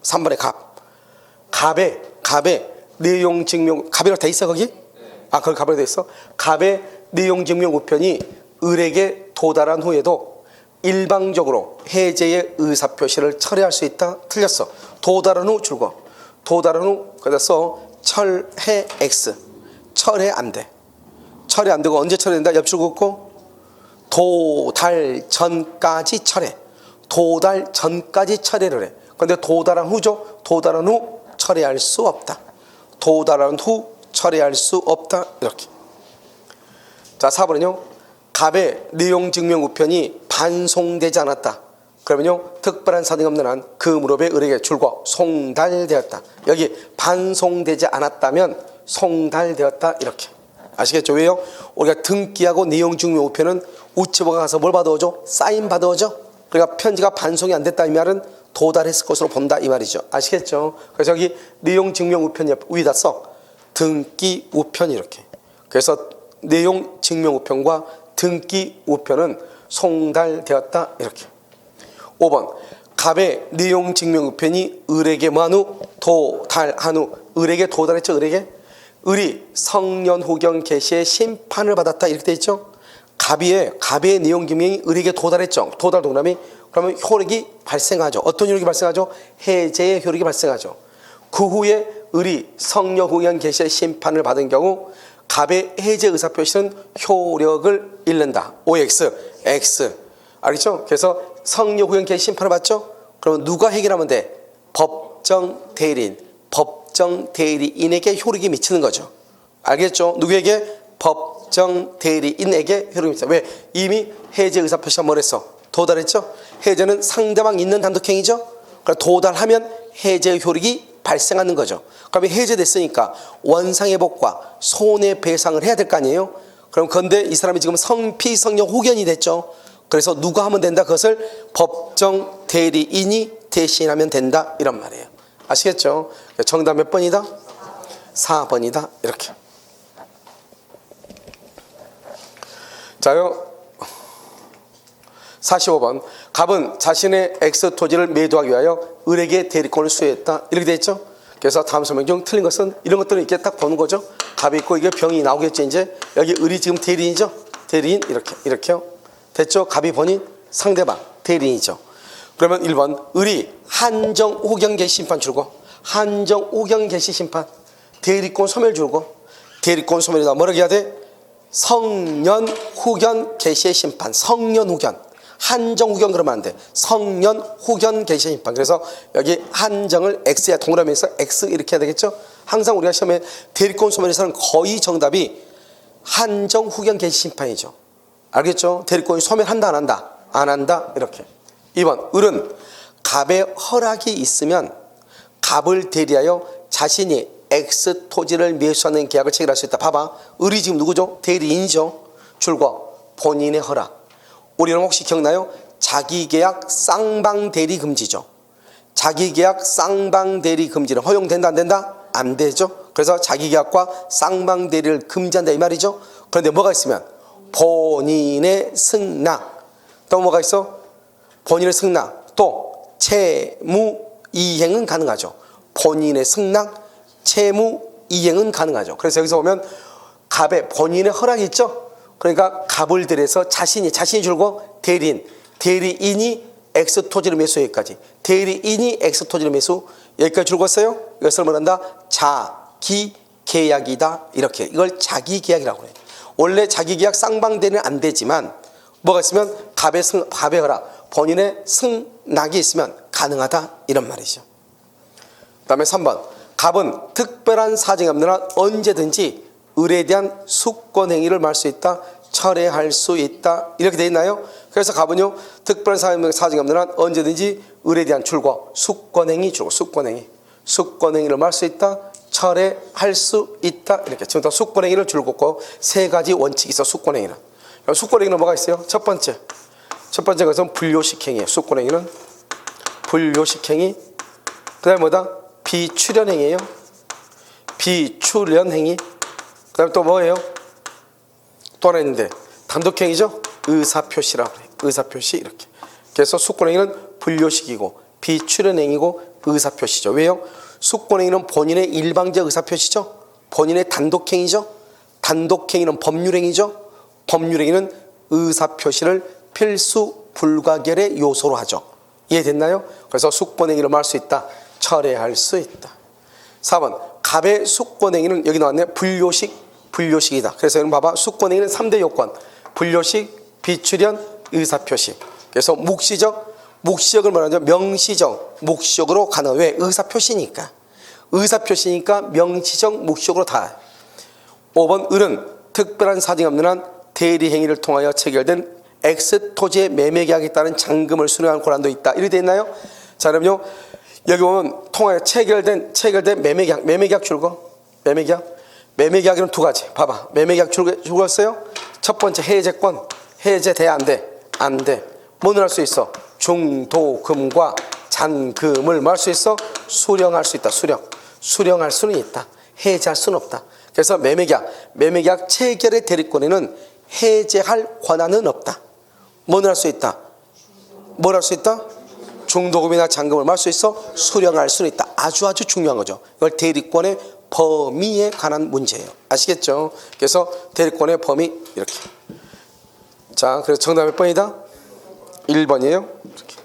3번의 갑의 내용 증명 갑이라고 돼 있어 거기? 아 거기 갑이라고 돼 있어? 갑의 내용 증명 우편이 을에게 도달한 후에도 일방적으로 해제의 의사표시를 철회할 수 있다? 틀렸어. 도달한 후 줄거. 도달한 후 그래서 철회 X. 철회 안 돼. 철회 안 되고 언제 철회된다? 옆줄 긋고 도달 전까지 철회. 도달 전까지 철회를 해. 그런데 도달한 후죠. 도달한 후 철회할 수 없다. 도달한 후 철회할 수 없다. 이렇게. 자 4번은요. 갑의 내용 증명 우편이 반송되지 않았다. 그러면요. 특별한 사정이 없는 한 그 무렵에 을에게 줄과 송달되었다. 여기 반송되지 않았다면 송달되었다. 이렇게. 아시겠죠? 왜요? 우리가 등기하고 내용 증명 우편은 우체부가 가서 뭘 받아오죠? 사인 받아오죠? 그러니까 편지가 반송이 안 됐다 이 말은 도달했을 것으로 본다 이 말이죠. 아시겠죠? 그래서 여기 내용 증명 우편 옆 위에다 써. 등기 우편 이렇게. 그래서 내용 증명 우편과 등기 우편은 송달되었다 이렇게. 5번 갑의 내용 증명 우편이 을에게 뭐한 후 도달한 후 을에게 도달했죠. 을에게 을이 성년후견 개시의 심판을 받았다 이렇게 돼 있죠. 갑의 내용 증명이 을에게 도달했죠. 도달 동남이 그러면 효력이 발생하죠. 어떤 효력이 발생하죠? 해제의 효력이 발생하죠. 그 후에 을이 성년후견 개시의 심판을 받은 경우 갑의 해제 의사표시는 효력을 잃는다. OX, X. 알겠죠? 그래서 성년후견 개시 심판을 받죠? 그러면 누가 해결하면 돼? 법정 대리인. 법정 대리인에게 효력이 미치는 거죠. 알겠죠? 누구에게? 법정 대리인에게 효력이 미친다. 왜? 이미 해제 의사표시가 뭐랬어? 도달했죠? 해제는 상대방 있는 단독행위죠? 그러니까 도달하면 해제의 효력이 발생하는 거죠. 그러면 해제됐으니까 원상회복과 손해배상을 해야 될 거 아니에요? 그럼 근데 이 사람이 지금 성피성령 후견이 됐죠. 그래서 누가 하면 된다? 그것을 법정 대리인이 대신하면 된다 이런 말이에요. 아시겠죠? 정답 몇 번이다? 4번이다 이렇게. 자요 45번 갑은 자신의 X 토지를 매도하기 위하여 을에게 대리권을 수여했다 이렇게 돼 있죠. 그래서 다음 설명 중 틀린 것은 이런 것들을 이렇게 딱 보는 거죠. 갑이 있고 이게 병이 나오겠죠. 이제 여기 을이 지금 대리인이죠. 대리인 이렇게요. 됐죠? 갑이 본인 상대방 대리인이죠. 그러면 1번 을이 한정후견 개시 심판 줄고 한정후견 개시 심판 대리권 소멸 줄고 대리권 소멸이다 뭐라고 해야 돼? 성년후견 개시의 심판 성년후견 한정후견 그러면 안 돼. 성년후견 개시의 심판. 그래서 여기 한정을 X야 동그라미에서 X 이렇게 해야 되겠죠. 항상 우리가 시험에 대리권 소멸에서는 거의 정답이 한정후견 개시 심판이죠. 알겠죠? 대리권이 소멸한다 안 한다? 안 한다 이렇게. 2번 을은 갑의 허락이 있으면 갑을 대리하여 자신이 X 토지를 매수하는 계약을 체결할 수 있다. 봐봐. 을이 지금 누구죠? 대리인이죠. 줄과 본인의 허락. 우리는 혹시 기억나요? 자기계약 쌍방대리 금지죠. 자기계약 쌍방대리 금지는 허용된다 안 된다? 안 되죠. 그래서 자기계약과 쌍방대리를 금지한다 이 말이죠. 그런데 뭐가 있으면 본인의 승낙 또 뭐가 있어? 본인의 승낙 또 채무 이행은 가능하죠. 본인의 승낙 채무 이행은 가능하죠. 그래서 여기서 보면 갑의 본인의 허락이 있죠. 그러니까 갑을 들여서 자신이 줄고 대리인이 X 토지를 매수 여기까지 대리인이 X 토지를 매수 여기까지 줄고 있어요. 이것을 뭐란다? 자기계약이다 이렇게. 이걸 자기계약이라고 해요. 원래 자기계약 쌍방대리는 안 되지만 뭐가 있으면 갑의 허락 본인의 승낙이 있으면 가능하다 이런 말이죠. 그 다음에 3번 갑은 특별한 사정이 없는 한 언제든지 을에 대한 숙권행위를 말 수 있다. 철회할 수 있다. 이렇게 되어 있나요? 그래서 갑은요. 특별한 사정이 없는 한 언제든지 을에 대한 줄과 숙권행위 줄고 숙권행위를 말 수 있다. 철회할 수 있다. 이렇게 지금 다 숙권행위를 줄 긋고 세 가지 원칙이 있어. 숙권행위는. 숙권행위는 뭐가 있어요? 첫 번째 것은 불요식행위예요. 숙권행위는 불요식행위. 그 다음에 뭐다? 비출연행위예요. 비출연행위. 그 다음에 또 뭐예요? 또 하나 있는데 단독행위죠. 의사표시라고 그래요. 의사표시 이렇게. 그래서 숙권행위는 불요식이고 비출연행위고 의사표시죠. 왜요? 숙권행위는 본인의 일방적 의사표시죠. 본인의 단독행위죠. 단독행위는 법률행위죠. 법률행위는 의사표시를 필수 불가결의 요소로 하죠. 이해됐나요? 그래서 숙권행위를 말할 수 있다. 철회할 수 있다. 4번 갑의 숙권행위는 여기 나왔네. 불요식이다. 그래서 여러분 봐봐. 숙권행위는 3대 요건. 불요식, 비출현, 의사표시. 그래서 묵시적을 말하죠. 명시적, 묵시적으로 가는. 왜? 의사표시니까. 의사표시니까 명시적, 묵시적으로 다. 5번 을은 특별한 사정이 없는 한 대리행위를 통하여 체결된 X토지의 매매계약에 따른 잔금을 수령할 권한도 있다. 이렇게 되어 있나요? 자, 그럼요. 여기 보면 통하여 체결된 매매계약 줄거. 매매계약에는 두 가지. 봐봐. 매매계약 줄거였어요. 첫 번째 해제권. 해제돼 안 돼? 안 돼. 뭐는 할 수 있어? 중도금과 잔금을 뭐 할 수 있어? 수령할 수 있다. 수령할 수는 있다. 해제할 수는 없다. 그래서 매매계약 체결의 대리권에는 해제할 권한은 없다. 뭐는 할 수 있다? 뭘 할 수 있다? 중도금이나 잔금을 뭐 할 수 있어? 수령할 수는 있다. 아주 중요한 거죠. 이걸 대리권의 범위에 관한 문제예요. 아시겠죠? 그래서 대리권의 범위 이렇게. 자, 그래서 정답 몇 번이다? 1번이에요. 이렇게.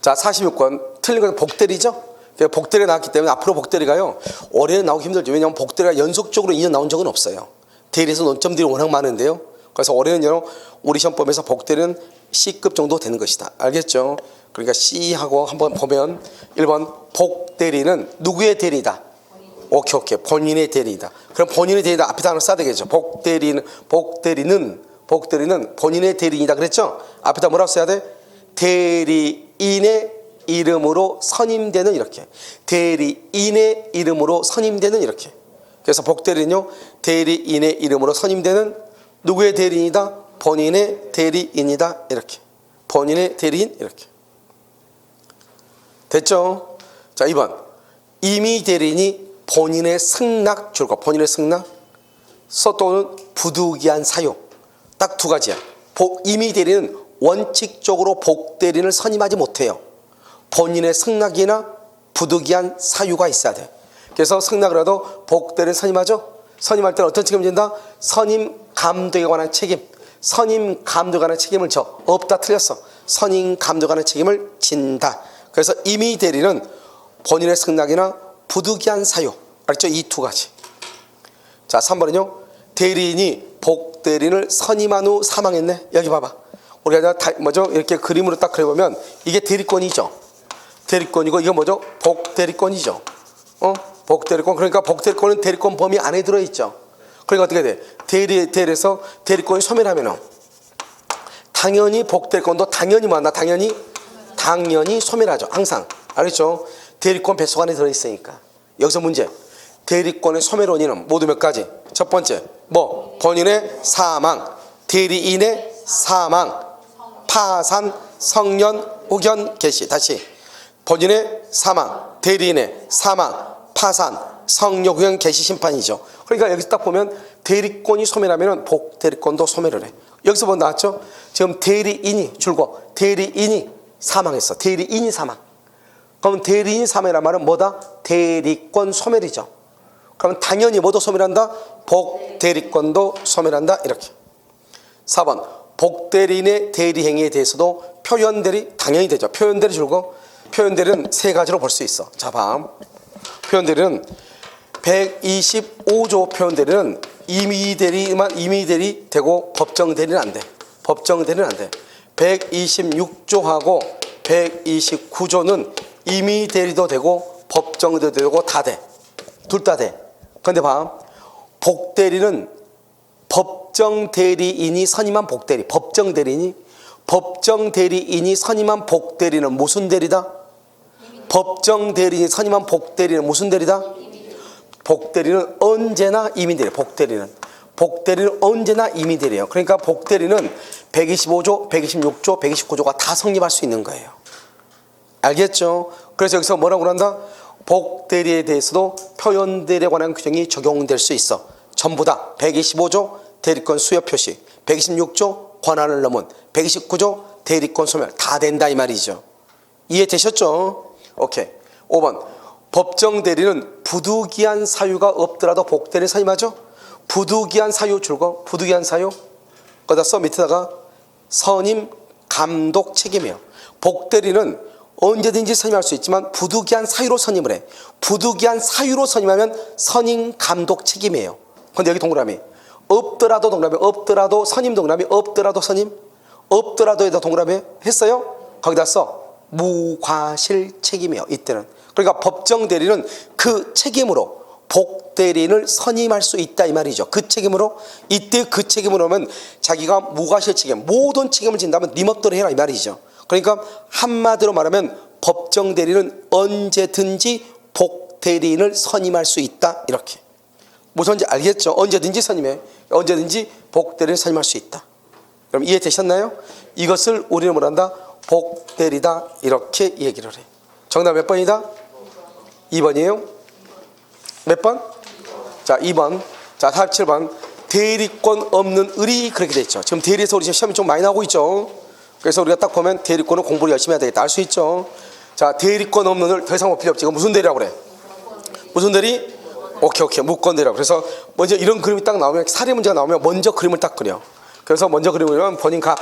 자, 46번. 틀린 건 복대리죠? 복대리가 나왔기 때문에 앞으로 복대리가요. 올해는 나오기 힘들죠. 왜냐하면 복대리가 연속적으로 2년 나온 적은 없어요. 대리에서 논점들이 워낙 많은데요. 그래서 올해는요. 우리 시험법에서 복대리는 C급 정도 되는 것이다. 알겠죠? 그러니까 C하고 한번 보면 1번 복대리는 누구의 대리다? 오케이. 본인의 대리다. 그럼 본인의 대리다 앞에다 하나 써야 되겠죠. 복대리는 본인의 대리인이다 그랬죠? 앞에다 뭐라고 써야 돼? 대리인의 이름으로 선임되는 이렇게. 대리인의 이름으로 선임되는 이렇게. 그래서 복대리는요. 대리인의 이름으로 선임되는 누구의 대리인이다? 본인의 대리인이다. 이렇게. 본인의 대리인 이렇게. 됐죠? 자, 2번. 임의 대리인이 본인의 승낙 줄거. 본인의 승낙. 또는 부득이한 사유. 딱 두 가지야. 임의 대리는 원칙적으로 복대리인을 선임하지 못해요. 본인의 승낙이나 부득이한 사유가 있어야 돼. 그래서 승낙을 해도 복대리인을 선임하죠. 선임할 때는 어떤 책임을 진다? 선임 감독에 관한 책임. 선임 감독에 관한 책임을 져. 없다 틀렸어. 선임 감독에 관한 책임을 진다. 그래서 임의 대리는 본인의 승낙이나 부득이한 사유. 알겠죠? 이 두 가지. 자, 3번은요. 대리인이 복대리인을 선임한 후 사망했네. 여기 봐봐. 우리가 이렇게 그림으로 딱 그려보면 이게 대리권이죠. 대리권이고 이거 뭐죠? 복대리권이죠. 복대리권. 그러니까 복대리권은 대리권 범위 안에 들어있죠. 그러니까 어떻게 돼? 대리에서 대리권이 소멸하면은 당연히 복대리권도 당연히 뭐한다? 당연히 소멸하죠. 항상. 알겠죠? 대리권 배속 안에 들어있으니까. 여기서 문제. 대리권의 소멸 원인은 모두 몇 가지? 첫 번째, 본인의 사망, 대리인의 사망, 파산, 성년, 후견, 개시. 다시. 본인의 사망, 대리인의 사망, 파산, 성년, 후견, 개시, 심판이죠. 그러니까 여기서 딱 보면 대리권이 소멸하면 복대리권도 소멸을 해. 여기서 뭐 나왔죠? 지금 대리인이 사망했어. 대리인이 사망. 그럼 대리인이 사망이란 말은 뭐다? 대리권 소멸이죠. 그러면 당연히 뭐도 소멸한다? 복대리권도 소멸한다. 이렇게. 4번 복대리인의 대리행위에 대해서도 표현대리 당연히 되죠. 표현대리 줄거. 표현대리는 세 가지로 볼 수 있어. 자, 봐. 표현대리는 125조 표현대리는 임의대리 되고 법정대리는 안 돼. 법정대리는 안 돼. 126조하고 129조는 임의대리도 되고 법정대리도 되고 다 돼. 둘 다 돼. 그런데 봐. 복대리는 법정대리인이 선임한 복대리. 법정대리인이 선임한 복대리는 무슨 대리다? 법정대리인이 선임한 복대리는 무슨 대리다? 복대리는 언제나 임의대리. 복대리는 언제나 임의대리예요. 그러니까 복대리는 125조, 126조, 129조가 다 성립할 수 있는 거예요. 알겠죠? 그래서 여기서 뭐라고 그런다? 복대리에 대해서도 표현대리에 관한 규정이 적용될 수 있어. 전부 다 125조 대리권 수여 표시, 126조 권한을 넘은, 129조 대리권 소멸 다 된다 이 말이죠. 이해되셨죠? 오케이. 5번 법정 대리는 부득이한 사유가 없더라도 복대리를 선임하죠. 부득이한 사유 줄거 부득이한 사유 거기다 써 밑에다가 선임 감독 책임이에요. 복대리는 언제든지 선임할 수 있지만 부득이한 사유로 선임을 해. 부득이한 사유로 선임하면 선임 감독 책임이에요. 근데 여기 동그라미 없더라도 동그라미 없더라도 선임 동그라미 없더라도 선임 없더라도에다 동그라미 했어요. 거기다 써 무과실 책임이에요. 이때는 그러니까 법정 대리는 그 책임으로 복대리인을 선임할 수 있다 이 말이죠. 그 책임으로 이때 그 책임으로 하면 자기가 무과실 책임 모든 책임을 진다면 네 멋대로 해라 이 말이죠. 그러니까 한마디로 말하면 법정 대리는 언제든지 복대리인을 선임할 수 있다 이렇게. 무슨지 알겠죠? 언제든지 선임해. 언제든지 복대리인을 선임할 수 있다. 그럼 이해되셨나요? 이것을 우리는 뭐란다? 복대리다 이렇게 얘기를 해. 정답 몇 번이다? 2번이에요. 몇 번? 자 2번. 자 47번 대리권 없는 을이 그렇게 돼 있죠. 지금 대리에서 우리 시험이 좀 많이 나오고 있죠. 그래서 우리가 딱 보면 대리권은 공부를 열심히 해야 되겠다 알 수 있죠. 자 대리권 없는 을 더 이상 뭐 필요 없지. 이거 무슨 대리라고 그래? 무슨 대리? 오케이 무권 대리라고. 그래서 먼저 이런 그림이 딱 나오면 사례 문제가 나오면 먼저 그림을 딱 그려. 그래서 먼저 그리면 본인 값.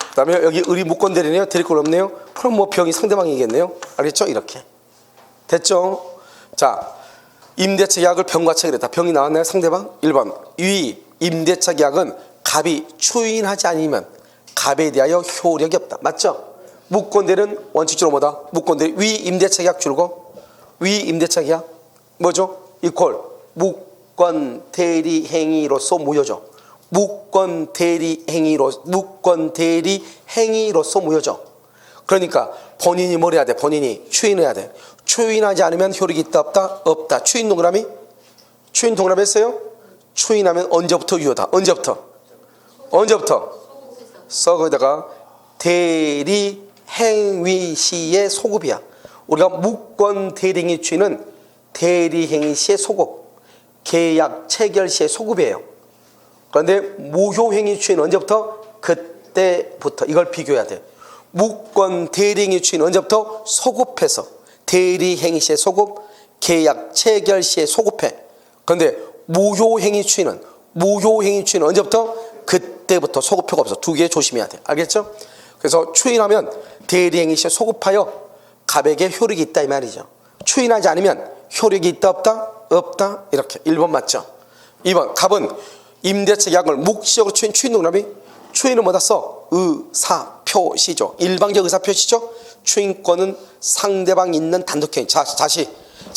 그 다음에 여기 을이 무권 대리네요. 대리권 없네요. 그럼 뭐 병이 상대방이겠네요. 알겠죠? 이렇게 됐죠? 자 임대차 계약을 병과 체결했다. 병이 나왔나요? 상대방? 1번 위 임대차 계약은 갑이 추인하지 않으면 갑에 대하여 효력이 없다. 맞죠? 무권대리는 원칙적으로 뭐다? 무권대리 위 임대차 계약 줄고 위 임대차 계약 뭐죠? 이퀄 무권 대리 행위로서 무효죠. 무권 대리 행위로서 무효죠. 그러니까 본인이 뭘 해야 돼? 본인이 추인해야 돼. 추인하지 않으면 효력이 있다 없다? 없다. 추인 동그라미? 추인 동그라미 했어요? 추인하면 언제부터 유효다? 언제부터? 써 거기다가 대리 행위 시의 소급이야. 우리가 무권 대리 행위 추인은 대리 행위 시의 소급, 계약 체결 시의 소급이에요. 그런데 무효 행위 추인은 언제부터? 그때부터. 이걸 비교해야 돼. 무권 대리 행위 추인은 언제부터? 소급해서. 대리 행위 시에 소급, 계약 체결 시에 소급해. 그런데 무효 행위 추인은 언제부터? 그때부터 소급표가 없어. 두 개 조심해야 돼. 알겠죠? 그래서 추인하면 대리 행위 시에 소급하여 갑에게 효력이 있다 이 말이죠. 추인하지 않으면 효력이 있다 없다? 없다. 이렇게 1번 맞죠? 2번 갑은 임대차 계약을 묵시적으로 추인 동그라미. 추인은 뭐다 써? 의사표시죠. 일방적 의사표시죠. 추인권은 상대방 있는 단독행위. 자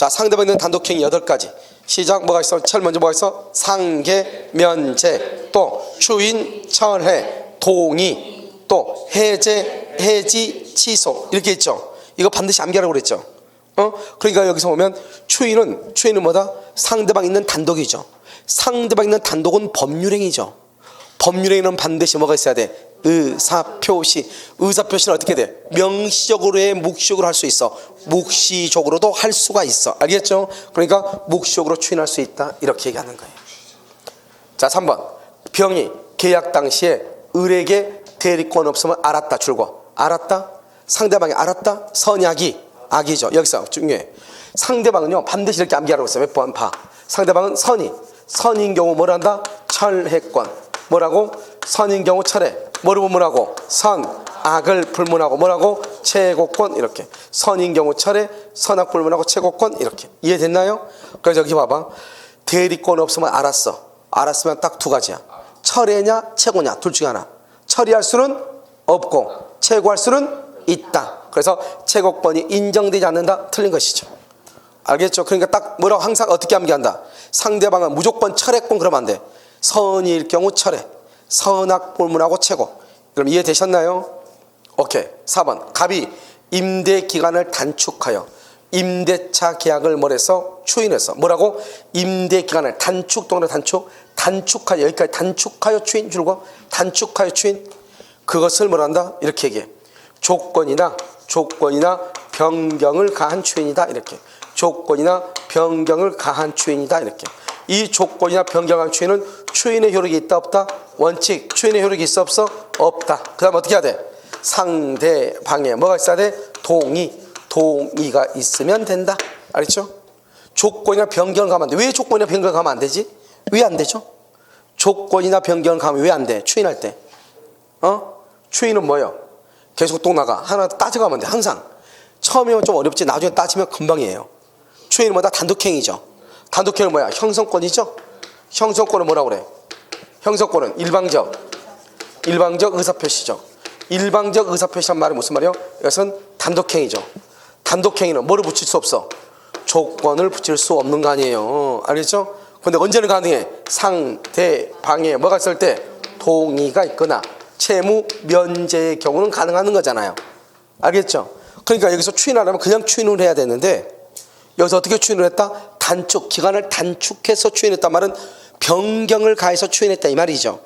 상대방 있는 단독행위 8가지. 시작. 뭐가 있어? 제일 먼저 뭐가 있어? 상계, 면제, 또 추인, 철회, 동의, 또 해제, 해지, 취소 이렇게 있죠. 이거 반드시 암기하라고 그랬죠. 그러니까 여기서 보면 추인은 뭐다? 상대방 있는 단독이죠. 상대방 있는 단독은 법률행위죠. 법률행위는 반드시 뭐가 있어야 돼? 의사표시. 의사표시는 어떻게 돼? 명시적으로 해, 묵시적으로 할 수 있어. 묵시적으로도 할 수가 있어. 알겠죠? 그러니까 묵시적으로 추인할 수 있다 이렇게 얘기하는 거예요. 자 3번 병이 계약 당시에 을에게 대리권 없으면 알았다 줄거. 알았다? 상대방이 알았다? 선약이 악이죠. 여기서 중요해. 상대방은요 반드시 이렇게 암기하라고 했어요. 몇 번 봐. 상대방은 선인 경우 뭘 한다? 철회권. 뭐라고? 선인 경우 철회. 뭐를 불문하고? 악을 불문하고 뭐라고? 최고권. 이렇게 선인 경우 철회, 선악 불문하고 최고권. 이렇게 이해됐나요? 그래서 여기 봐봐. 대리권 없으면 알았으면 딱 두 가지야. 철회냐 최고냐 둘 중에 하나. 처리할 수는 없고 최고할 수는 있다. 그래서 최고권이 인정되지 않는다. 틀린 것이죠. 알겠죠? 그러니까 딱 뭐라고 항상 어떻게 암기한다. 상대방은 무조건 철회권 그러면 안 돼. 선일 경우 철회, 선악 불문하고 최고. 그럼 이해되셨나요? 오케이. 4번 갑이 임대 기간을 단축하여 임대차 계약을 뭐래서 추인해서 뭐라고? 임대 기간을 단축하여 여기까지 단축하여 추인 줄고 단축하여 추인 그것을 뭐란다? 이렇게 얘기해. 조건이나 변경을 가한 추인이다 이렇게. 조건이나 변경을 가한 추인이다 이렇게. 이 조건이나 변경한 추인은 추인의 효력이 있다 없다? 원칙. 추인의 효력이 있어 없어? 없다. 그 다음 어떻게 해야 돼? 상대방에 뭐가 있어야 돼? 동의가 있으면 된다. 알겠죠? 조건이나 변경을 가면 안 돼. 왜 조건이나 변경을 가면 안 되지? 왜 안 되죠? 조건이나 변경을 가면 왜 안 돼? 추인할 때. 추인은 뭐예요? 계속 또 나가. 하나 따져가면 돼. 항상. 처음이면 좀 어렵지 나중에 따지면 금방이에요. 추인은 뭐다? 단독행위죠. 단독행위는 뭐야? 형성권이죠. 형성권은 뭐라고 그래? 형성권은 일방적 의사표시죠. 일방적 의사표시란 말이 무슨 말이에요? 이것은 단독행위죠. 단독행위는 뭐를 붙일 수 없어? 조건을 붙일 수 없는 거 아니에요. 알겠죠? 근데 언제는 가능해? 상대방에 뭐가 있을 때? 동의가 있거나 채무 면제의 경우는 가능한 거잖아요. 알겠죠? 그러니까 여기서 추인하려면 그냥 추인을 해야 되는데 여기서 어떻게 추인을 했다? 단축, 기간을 단축해서 추인했단 말은 변경을 가해서 추인했다 이 말이죠.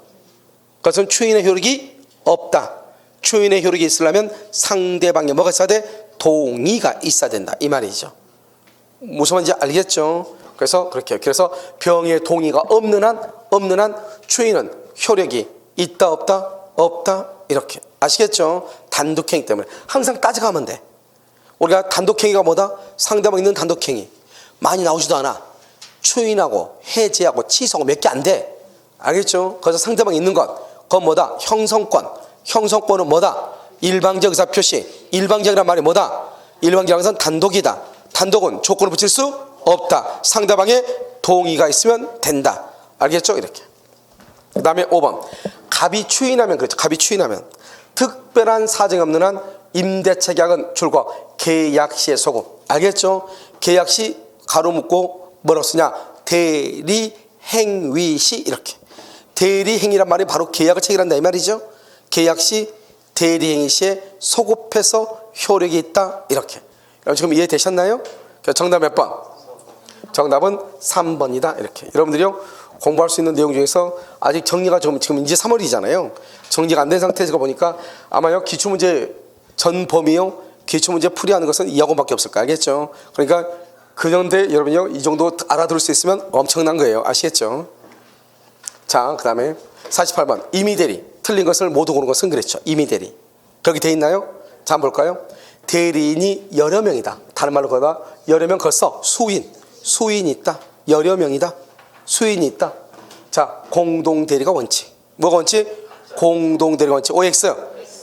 그것은 추인의 효력이 없다. 추인의 효력이 있으려면 상대방에 뭐가 있어야 돼? 동의가 있어야 된다 이 말이죠. 무슨 말인지 알겠죠? 그래서 그렇게 그래서 병의 동의가 없는 한 추인은 효력이 있다 없다 이렇게 아시겠죠? 단독행위 때문에 항상 따져가면 돼. 우리가 단독행위가 뭐다? 상대방 있는 단독행위 많이 나오지도 않아. 추인하고 해제하고 취소하고 몇 개 안 돼. 알겠죠? 그래서 상대방 있는 것 그건 뭐다? 형성권은 뭐다? 일방적 의사표시. 일방적이란 말이 뭐다? 일방적이란 것은 단독이다. 단독은 조건을 붙일 수 없다. 상대방의 동의가 있으면 된다. 알겠죠? 이렇게. 그 다음에 5번 갑이 추인하면 그렇죠. 갑이 추인하면 특별한 사정이 없는 한 임대차 계약은 줄고 계약시의 소급. 알겠죠? 계약시 가로 묶고 뭐라고 쓰냐? 대리행위시 이렇게. 대리행위란 말이 바로 계약을 체결한다 이 말이죠. 계약시 대리행위시에 소급해서 효력이 있다 이렇게. 지금 이해되셨나요? 정답 몇 번? 정답은 3번이다 이렇게. 여러분들이요 공부할 수 있는 내용 중에서 아직 정리가 지금 이제 3월이잖아요. 정리가 안 된 상태에서 보니까 아마요 기출문제 전 범위요 기출문제 풀이하는 것은 2학원밖에 없을 거 알겠죠? 그러니까 근현대 여러분이요 이 정도 알아들을 수 있으면 엄청난 거예요. 아시겠죠? 자, 그 다음에 48번 임의대리. 틀린 것을 모두 고른 것은 그랬죠. 임의대리. 거기 돼 있나요? 자, 한번 볼까요? 대리인이 여러 명이다. 다른 말로 거다 여러 명 걸써 수인이 있다. 여러 명이다. 수인이 있다. 자, 공동대리가 원칙. 뭐가 원칙? 공동대리가 원칙. OX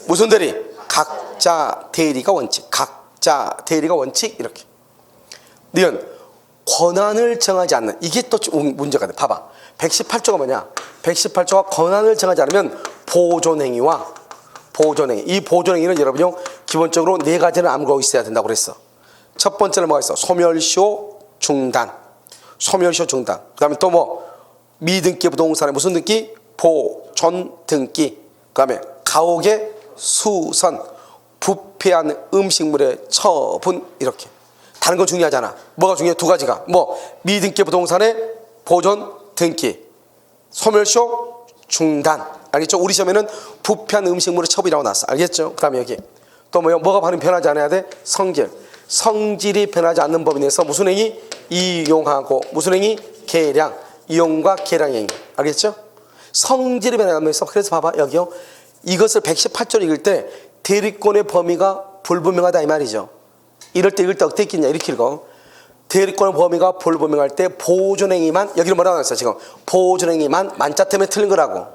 무슨 대리? 각자 대리가 원칙. 각자 대리가 원칙 이렇게. 니은 권한을 정하지 않는 이게 또 문제가 돼. 봐봐. 118조가 뭐냐? 118조가 권한을 정하지 않으면 보존행위와 보존행위. 이 보존행위는 여러분요 기본적으로 네 가지를 암호하고 있어야 된다고 그랬어. 첫 번째는 뭐가 있어? 소멸시효 중단. 소멸시효 중단. 그 다음에 또 뭐? 미등기 부동산의 무슨 등기? 보존 등기. 그 다음에 가옥의 수선. 부패한 음식물의 처분. 이렇게. 다른 건 중요하잖아. 뭐가 중요해? 두 가지가. 뭐? 미등기 부동산의 보존 등기. 소멸시효 중단. 알겠죠? 우리 시험에는 부패한 음식물의 처분이라고 나왔어. 알겠죠? 그 다음에 여기. 또 뭐요? 뭐가 반응 변하지 않아야 돼? 성질. 성질이 변하지 않는 법에 대해서 무슨 행위? 이용하고 무슨 행위? 계량. 이용과 계량 행위. 알겠죠? 성질이 변하면서 그래서 봐봐 여기요. 이것을 118조를 읽을 때 대리권의 범위가 불분명하다 이 말이죠. 이럴 때 어떻게 읽겠냐 이렇게 읽어. 대리권의 범위가 불분명할 때 보존행위만 여기는 뭐라고 했어 지금? 보존행위만 만자 때문에 틀린 거라고.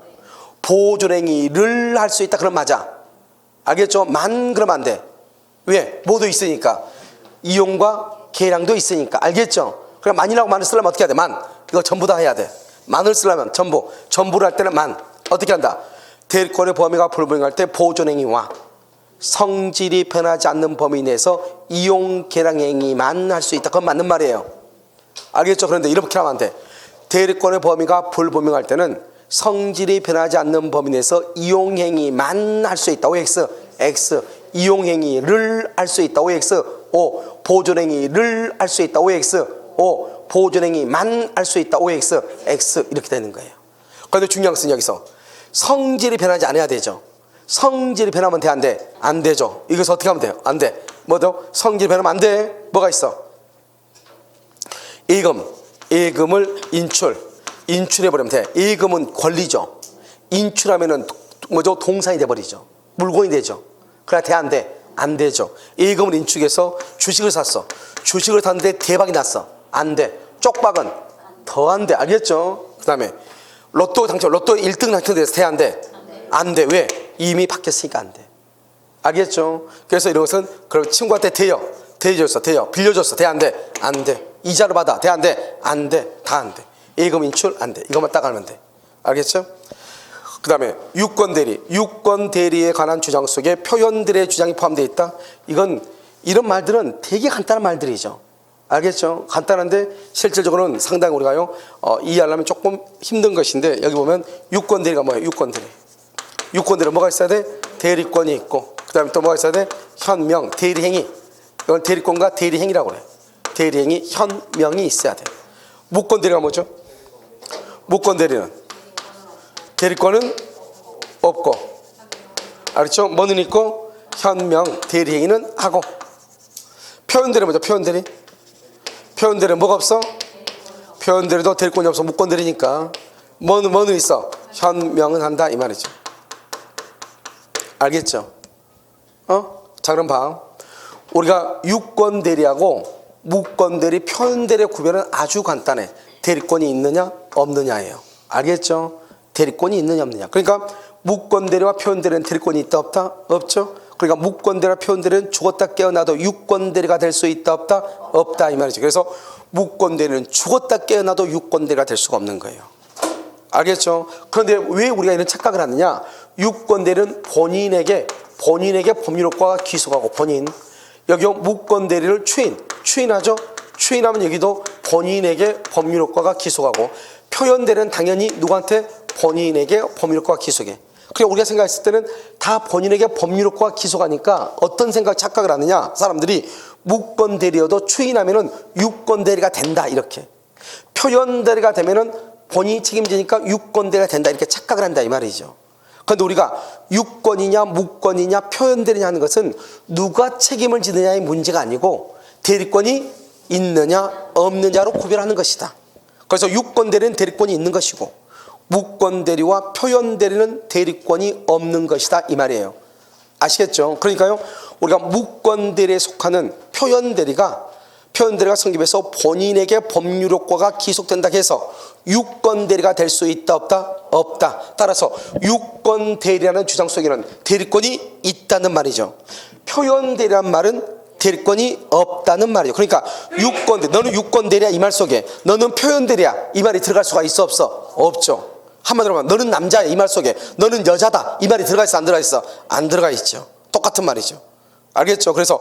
보존행위를 할 수 있다 그럼 맞아. 알겠죠? 만 그러면 안 돼. 왜? 모두 있으니까. 이용과 계량도 있으니까. 알겠죠? 그럼 만이라고 만을 쓰려면 어떻게 해야 돼? 만. 이거 전부 다 해야 돼. 만을 쓰려면 전부를 할 때는 만. 어떻게 한다? 대리권의 범위가 불분명할 때 보존행위와 성질이 변하지 않는 범위 내에서 이용 계량 행위만 할 수 있다. 그건 맞는 말이에요. 알겠죠? 그런데 이렇게 하면 안 돼. 대리권의 범위가 불분명할 때는 성질이 변하지 않는 범위 내에서 이용 행위만 할 수 있다. OX. X. 이용 행위를 할 수 있다. OX. O. 보존 행위를 할 수 있다. OX. O. 보존 행위만 할 수 있다. OX. X. 이렇게 되는 거예요. 그런데 중요한 것은 여기서 성질이 변하지 않아야 되죠. 성질이 변하면 돼? 안 돼? 안 되죠. 이것을 어떻게 하면 돼요? 안 돼. 뭐죠? 성질이 변하면 안 돼. 뭐가 있어? 예금을 인출해버리면 돼. 예금은 권리죠. 인출하면은 뭐죠? 동산이 돼버리죠. 물건이 되죠. 그래 돼? 안 돼? 안 되죠. 예금을 인축해서 주식을 샀어. 주식을 샀는데 대박이 났어. 안 돼. 쪽박은 더 안 돼. 알겠죠? 그 다음에 로또 1등 당첨돼서 돼, 안 돼? 안 돼. 왜? 이미 바뀌었으니까 안 돼. 알겠죠? 그래서 이런 것은 그럼 친구한테 대줬어. 빌려줬어. 돼, 안 돼? 안 돼. 이자를 받아. 돼, 안 돼? 안 돼. 다 안 돼. 예금 인출 안 돼. 이것만 딱 알면 돼. 알겠죠? 그 다음에 유권대리에 관한 주장 속에 표현들의 주장이 포함되어 있다. 이런 말들은 되게 간단한 말들이죠. 알겠죠? 간단한데 실질적으로는 상당히 우리가요 이해하려면 조금 힘든 것인데, 여기 보면 유권대리가 뭐예요? 유권대리는 뭐가 있어야 돼? 대리권이 있고, 그 다음에 또 뭐가 있어야 돼? 현명, 대리행위. 이건 대리권과 대리행위라고 그래. 대리행위, 현명이 있어야 돼. 무권대리가 뭐죠? 무권대리는 대리권은 없고, 알았죠? 뭐는 있고, 현명, 대리행위는 하고. 표현대리 뭐죠? 표현대리는 뭐가 없어? 표현대리도 대리권이 없어. 무권대리니까. 뭐는 있어? 현명은 한다 이 말이죠. 알겠죠? 자, 그럼 봐. 우리가 유권대리하고 무권대리, 표현대리의 구별은 아주 간단해. 대리권이 있느냐 없느냐예요. 알겠죠? 대리권이 있느냐 없느냐. 그러니까 무권대리와 표현대리는 대리권이 있다 없다? 없죠. 그러니까 무권대리와 표현대리는 죽었다 깨어나도 유권대리가 될 수 있다 없다? 없다 이 말이죠. 그래서 무권대리는 죽었다 깨어나도 유권대리가 될 수가 없는 거예요. 알겠죠? 그런데 왜 우리가 이런 착각을 하느냐? 유권대리는 본인에게 법률효과가 귀속하고, 여기 무권대리를 추인하죠? 추인하면 여기도 본인에게 법률효과가 귀속하고, 표현대리는 당연히 누구한테? 본인에게 법률효과가 귀속해. 그러니까 우리가 생각했을 때는 다 본인에게 법률효과가 귀속하니까 어떤 착각을 하느냐? 사람들이 무권대리여도 추인하면은 유권대리가 된다 이렇게, 표현대리가 되면은 본인이 책임지니까 유권대리가 된다 이렇게 착각을 한다 이 말이죠. 그런데 우리가 유권이냐 무권이냐 표현대리냐 하는 것은 누가 책임을 지느냐의 문제가 아니고 대리권이 있느냐 없느냐로 구별하는 것이다. 그래서 유권대리는 대리권이 있는 것이고, 무권대리와 표현대리는 대리권이 없는 것이다 이 말이에요. 아시겠죠? 그러니까요, 우리가 무권대리에 속하는 표현대리가 성립해서 본인에게 법률효과가 기속된다 해서 유권대리가 될 수 있다 없다? 없다. 따라서 유권대리라는 주장 속에는 대리권이 있다는 말이죠. 표현대리란 말은 대리권이 없다는 말이죠. 그러니까 너는 유권대리야 이 말 속에, 너는 표현대리야 이 말이 들어갈 수가 있어 없어? 없죠. 한마디로 말하면 너는 남자야 이 말 속에, 너는 여자다 이 말이 들어가 있어 안 들어가 있어? 안 들어가 있죠. 똑같은 말이죠. 알겠죠? 그래서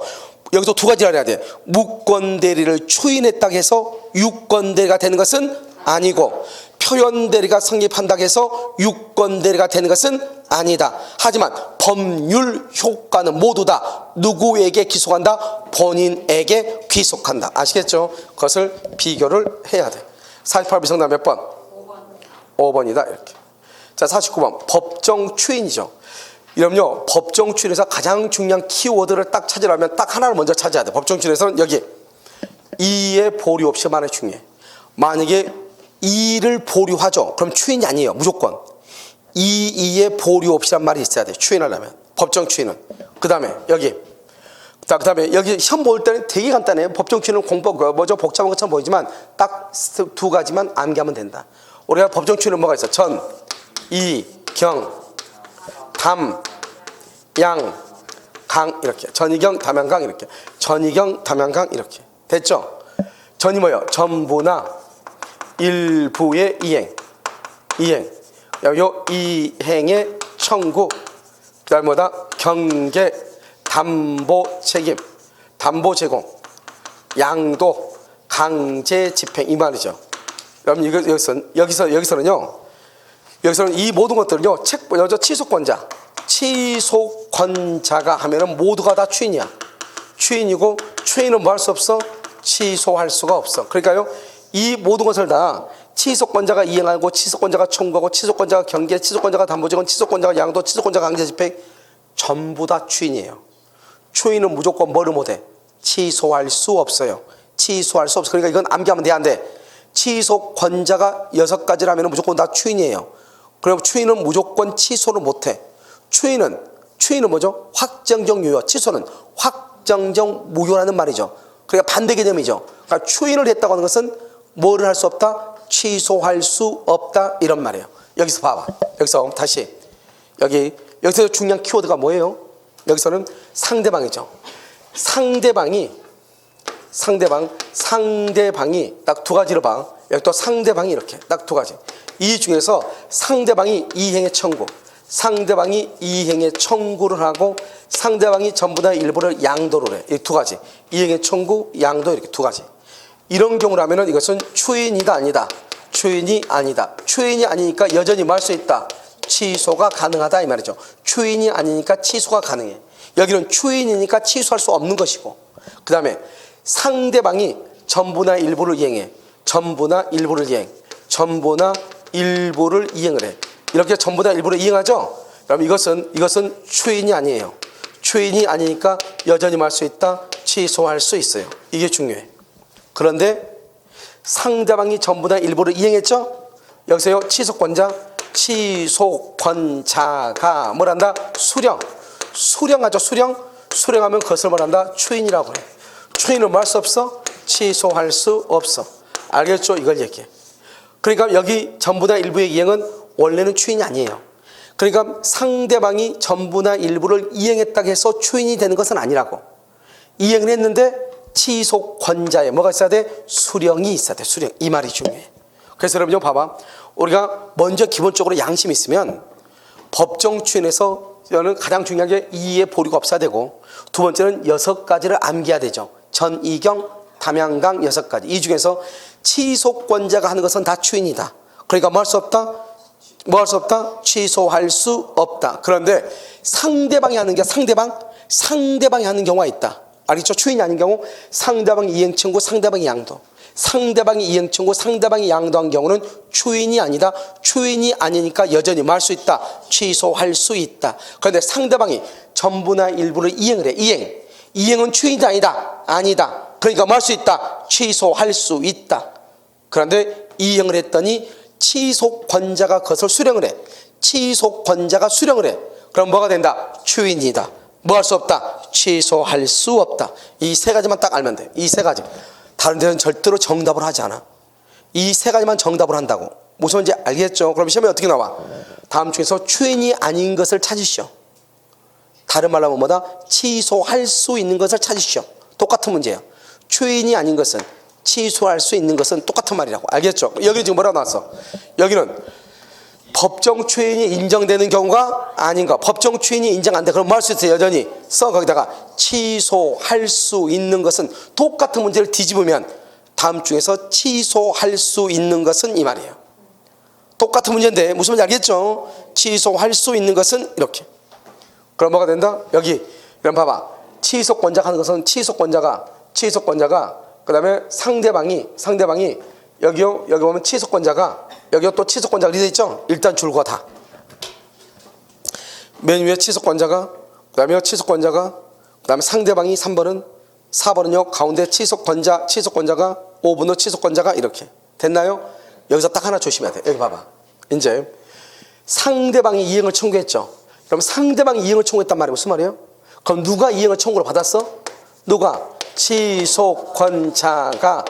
여기서 두 가지를 알아야 돼. 무권대리를 추인했다고 해서 유권대리가 되는 것은 아니고, 표현대리가 성립한다고 해서 유권대리가 되는 것은 아니다. 하지만 법률 효과는 모두 다 누구에게 귀속한다? 본인에게 귀속한다. 아시겠죠? 그것을 비교를 해야 돼. 48번 정답 몇 번? 5번이다 이렇게. 자, 49번 법정 추인이죠. 이러면요, 법정 추인에서 가장 중요한 키워드를 딱 찾으려면 딱 하나를 먼저 찾아야 돼. 법정 추인에서는 여기 이의 보류 없이 말이 중요해. 만약에 이를 보류하죠, 그럼 추인이 아니에요. 무조건 이의 보류 없이란 말이 있어야 돼. 추인하려면 법정 추인은. 그 다음에 여기 시험 볼 때는 되게 간단해요. 법정 추인은 복잡한 것처럼 보이지만 딱 두 가지만 암기하면 된다. 우리가 법정 추인은 뭐가 있어? 전, 이, 경, 담, 양, 강 이렇게. 전이경, 담양강 이렇게. 전이경, 담양강 이렇게. 됐죠? 전이 뭐예요? 전부나 일부의 이행. 요 이행의 청구. 그다음 뭐다? 경계, 담보 책임, 담보 제공, 양도, 강제 집행 이 말이죠. 그럼 여기서는요. 여기서는 이 모든 것들은요, 취소권자가 하면은 모두가 다 추인이야. 추인이고, 추인은 뭐 할 수 없어? 취소할 수가 없어. 그러니까요, 이 모든 것을 다 취소권자가 이행하고, 취소권자가 청구하고, 취소권자가 경계, 취소권자가 담보제공, 취소권자가 양도, 취소권자가 강제집행, 전부 다 추인이에요. 추인은 무조건 뭐를 못해? 취소할 수 없어요. 취소할 수 없어. 그러니까 이건 암기하면 돼, 안 돼? 취소권자가 6가지를 하면 무조건 다 추인이에요. 그럼 추인은 무조건 취소를 못해. 추인은 추인은 뭐죠? 확정적 유효. 취소는 확정적 무효라는 말이죠. 그러니까 반대 개념이죠. 그러니까 추인을 했다고 하는 것은 뭐를 할 수 없다? 취소할 수 없다, 이런 말이에요. 여기서 봐봐. 여기서 다시 여기서 중요한 키워드가 뭐예요? 여기서는 상대방이죠. 상대방이 딱 두 가지로 봐. 여기 또 상대방이 이렇게 딱 두 가지. 이 중에서 상대방이 이행의 청구, 상대방이 이행의 청구를 하고 상대방이 전부나 일부를 양도를 해. 이 두 가지. 이행의 청구, 양도, 이렇게 두 가지. 이런 경우라면은 이것은 추인이다, 아니다. 추인이 아니다. 추인이 아니니까 여전히 뭐 할 수 있다? 취소가 가능하다, 이 말이죠. 추인이 아니니까 취소가 가능해. 여기는 추인이니까 취소할 수 없는 것이고, 그 다음에 상대방이 전부나 일부를 이행해. 전부나 일부를 이행을 해. 이렇게 전부나 일부를 이행하죠? 그럼 이것은 추인이 아니에요. 추인이 아니니까 여전히 뭐 할 수 있다? 취소할 수 있어요. 이게 중요해. 그런데 상대방이 전부나 일부를 이행했죠? 여기서요, 취소권자가 뭐란다? 수령하죠. 수령하면 그것을 뭐란다? 추인이라고 해. 추인을 뭐 할 수 없어? 취소할 수 없어. 알겠죠? 이걸 얘기해. 그러니까 여기 전부나 일부의 이행은 원래는 추인이 아니에요. 그러니까 상대방이 전부나 일부를 이행했다고 해서 추인이 되는 것은 아니라고. 이행을 했는데 취소권자에 뭐가 있어야 돼? 수령이 있어야 돼. 수령. 이 말이 중요해. 그래서 여러분 좀 봐봐. 우리가 먼저 기본적으로 양심이 있으면 법정 추인에서 저는 가장 중요한 게 이의 보류가 없어야 되고, 두 번째는 6가지를 암기해야 되죠. 전이경, 담양강 6가지. 이 중에서 취소권자가 하는 것은 다 추인이다. 그러니까 뭐 할 수 없다? 취소할 수 없다. 그런데 상대방이 하는 게 상대방이 하는 경우가 있다. 알겠죠? 추인이 아닌 경우 상대방이 이행 청구, 상대방이 양도. 상대방이 이행 청구, 상대방이 양도한 경우는 추인이 아니다. 추인이 아니니까 여전히 뭐 할 수 있다? 취소할 수 있다. 그런데 상대방이 전부나 일부를 이행을 해. 이행은 추인이 아니다. 그러니까 뭐 할 수 있다? 취소할 수 있다. 그런데 이행을 했더니 취소권자가 그것을 수령을 해. 취소권자가 수령을 해. 그럼 뭐가 된다? 추인이다. 뭐 할 수 없다? 취소할 수 없다. 이 세 가지만 딱 알면 돼. 이 세 가지. 다른 데는 절대로 정답을 하지 않아. 이 세 가지만 정답을 한다고. 무슨 말인지 알겠죠? 그럼 시험에 어떻게 나와? 다음 중에서 추인이 아닌 것을 찾으시오. 다른 말로 하면 뭐다? 취소할 수 있는 것을 찾으시오. 똑같은 문제예요. 추인이 아닌 것은, 취소할 수 있는 것은 똑같은 말이라고. 알겠죠? 여기 지금 뭐라고 나왔어? 여기는 법정 추인이 인정되는 경우가 아닌가. 법정 추인이 인정 안 돼. 그럼 뭐 할 수 있어요? 여전히 써. 거기다가 취소할 수 있는 것은, 똑같은 문제를 뒤집으면 다음 중에서 취소할 수 있는 것은, 이 말이에요. 똑같은 문제인데 무슨 말인지 알겠죠? 취소할 수 있는 것은 이렇게. 그럼 뭐가 된다? 여기 그럼 봐봐. 취소권자가 하는 것은 취소권자가 그 다음에 상대방이 여기 보면 취소권자가, 여기 또 취소권자가 되어 있죠? 일단 줄과 다. 맨 위에 취소권자가, 그 다음에 상대방이 3번은, 4번은요, 가운데 취소권자가, 5번은 취소권자가, 이렇게. 됐나요? 여기서 딱 하나 조심해야 돼. 여기 봐봐. 이제 상대방이 이행을 청구했죠? 그럼 상대방이 이행을 청구했단 말이에요. 무슨 말이에요? 그럼 누가 이행을 청구를 받았어? 누가? 취소권자가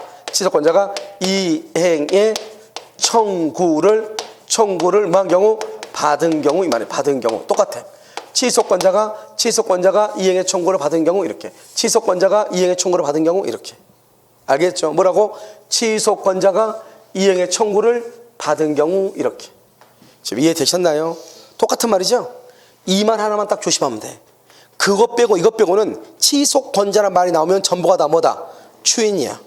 이행의 청구를 뭐한 경우? 받은 경우, 이 말이에요. 받은 경우. 똑같아. 취소권자가 이행의 청구를 받은 경우, 이렇게. 취소권자가 이행의 청구를 받은 경우, 이렇게. 알겠죠? 뭐라고? 취소권자가 이행의 청구를 받은 경우, 이렇게. 지금 이해되셨나요? 똑같은 말이죠? 이 말 하나만 딱 조심하면 돼. 그것 빼고 이것 빼고는 취소권자라는 말이 나오면 전부가 다 뭐다? 추인이야.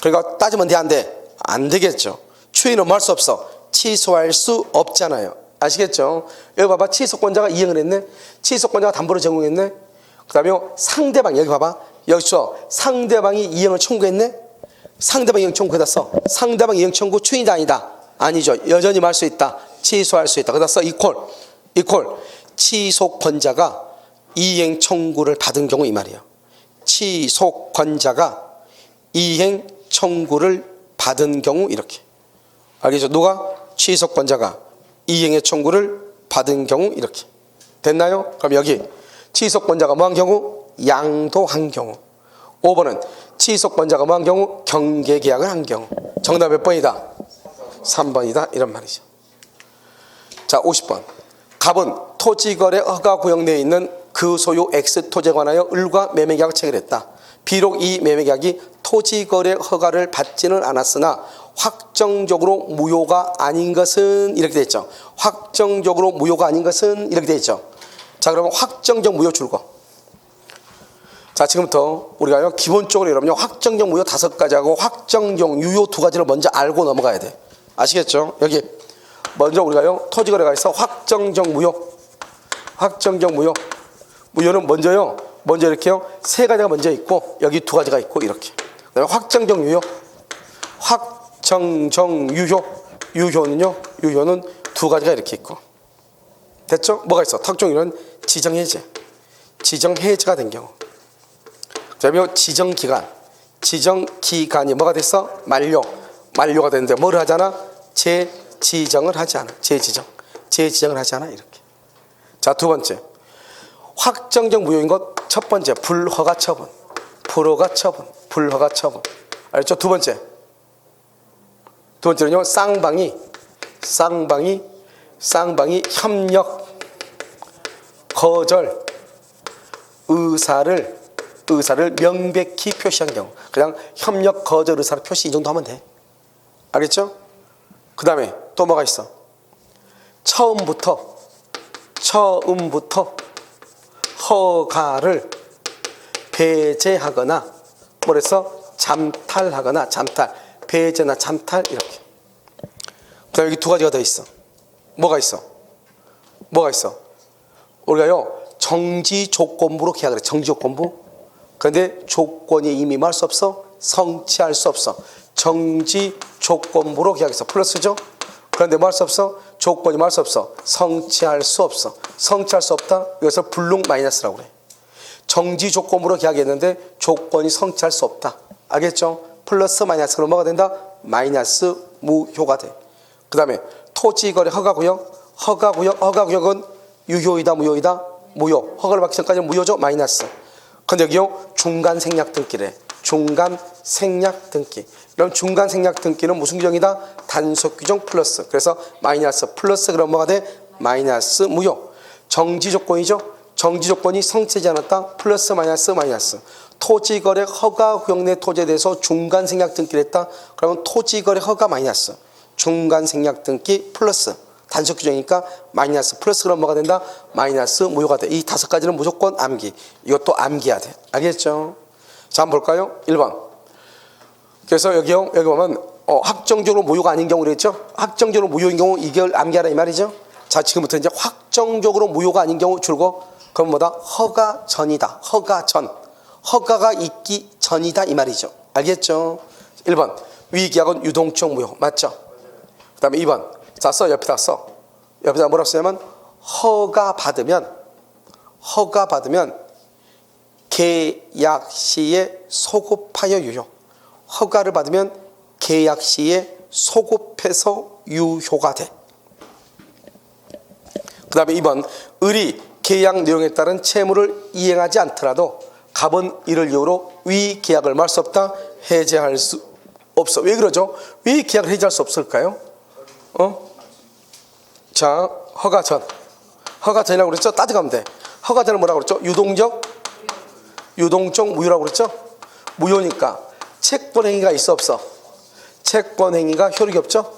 그러니까 따지면 돼, 안 돼? 안 되겠죠. 추인은 뭐 할 수 없어? 취소할 수 없잖아요. 아시겠죠? 여기 봐봐. 취소권자가 이행을 했네. 취소권자가 담보를 제공했네. 그 다음에 상대방, 여기 봐봐. 여기서 상대방이 이행을 청구했네. 상대방 이행 청구에다 써. 상대방 이행 청구 추인이다, 아니다? 아니죠. 여전히 말 수 있다. 취소할 수 있다. 그다 써. 이퀄. 취소권자가 이행 청구를 받은 경우, 이 말이에요. 취소권자가 이행 청구를 받은 경우, 이렇게. 알겠죠? 누가? 취소권자가 이행의 청구를 받은 경우, 이렇게. 됐나요? 그럼 여기 취소권자가 뭐한 경우? 양도한 경우. 5번은 취소권자가 뭐한 경우? 경계계약을 한 경우. 정답 몇 번이다? 3번이다 이런 말이죠. 자, 50번. 갑은 토지거래 허가구역 내에 있는 그 소유 X토지에 관하여 을과 매매계약을 체결했다. 비록 이 매매계약이 토지거래 허가를 받지는 않았으나 확정적으로 무효가 아닌 것은 이렇게 돼 있죠. 확정적으로 무효가 아닌 것은 이렇게 돼 있죠. 자, 그러면 확정적 무효 줄거. 자, 지금부터 우리가 기본적으로 여러분요 확정적 무효 5가지하고 확정적 유효 2가지를 먼저 알고 넘어가야 돼. 아시겠죠? 여기 먼저 우리가요 토지거래가 있어 확정적 무효. 확정적 무효. 무효는 먼저 이렇게요 3가지가 먼저 있고 여기 2가지가 있고 이렇게. 그다음에 확정적 유효. 확정적 유효. 유효는 2가지가 이렇게 있고. 됐죠? 뭐가 있어? 확정적 유효는 지정해제. 지정해제가 된 경우. 그다음에 지정기간. 지정기간이 뭐가 됐어? 만료가 됐는데 뭘 하잖아? 재지정을 하지 않아. 재지정을 하지 않아 이렇게. 자, 2번째. 확정적 무효인 것 첫 번째 불허가 처분. 불허가 처분. 알겠죠? 2번째는요 쌍방이 협력 거절 의사를 명백히 표시한 경우. 그냥 협력 거절 의사를 표시 이 정도 하면 돼. 알겠죠? 그 다음에 또 뭐가 있어? 처음부터 허가를 배제하거나 뭐래서 잠탈하거나 배제나 잠탈 이렇게. 그 다음에 여기 2가지가 더 있어. 뭐가 있어? 우리가요 정지 조건부로 계약을 해. 정지 조건부. 그런데 조건이 이미 뭐 할 수 없어? 성취할 수 없어. 정지 조건부로 계약했어. 플러스죠? 그런데 뭐 할 수 없어? 조건이 뭐 할 수 없어? 성취할 수 없어. 성취할 수 없다? 여기서 블록 마이너스라고 그래. 정지 조건부로 계약했는데 조건이 성취할 수 없다. 알겠죠? 플러스 마이너스로 뭐가 된다? 마이너스 무효가 돼. 그 다음에 토지거래 허가구역. 허가구역은 유효이다 무효이다? 무효. 허가를 받기 전까지는 무효죠? 마이너스. 근데 여기요 중간 생략 등기래. 중간 생략 등기. 그럼 중간 생략 등기는 무슨 규정이다? 단속 규정 플러스. 그래서 마이너스 플러스. 그럼 뭐가 돼? 마이너스 무효. 정지 조건이죠. 정지 조건이 성취되지 않았다. 플러스 마이너스. 토지거래 허가구역 내 토지에 대해서 중간 생략 등기를 했다. 그러면 토지거래 허가 마이너스. 중간 생략 등기 플러스. 단속 규정이니까 마이너스 플러스. 그럼 뭐가 된다? 마이너스 무효가 돼. 이 5가지는 무조건 암기. 이것도 암기해야 돼. 알겠죠? 자, 한번 볼까요? 1번. 그래서 여기 보면 확정적으로 무효가 아닌 경우 그랬죠? 확정적으로 무효인 경우 이걸 암기하라 이 말이죠? 자, 지금부터 이제 확정적으로 무효가 아닌 경우 줄고 그럼 뭐다? 허가 전이다. 허가 전. 허가가 있기 전이다 이 말이죠. 알겠죠? 1번. 위계약은 유동적 무효. 맞죠? 그 다음에 2번. 자, 옆에다 써. 옆에다 뭐라고 쓰냐면 허가 받으면 계약 시에 소급하여 유효. 허가를 받으면 계약 시에 소급해서 유효가 돼. 그 다음에 2번. 을이 계약 내용에 따른 채무를 이행하지 않더라도 갑은 이를 이유로 위 계약을 말 수 없다. 해제할 수 없어. 왜 그러죠? 왜 계약을 해제할 수 없을까요? 자, 허가 전이라고 그랬죠? 따져가면 돼. 허가 전은 뭐라고 그랬죠? 유동적 무효라고 그랬죠? 무효니까 채권행위가 있어 없어? 채권행위가 효력이 없죠?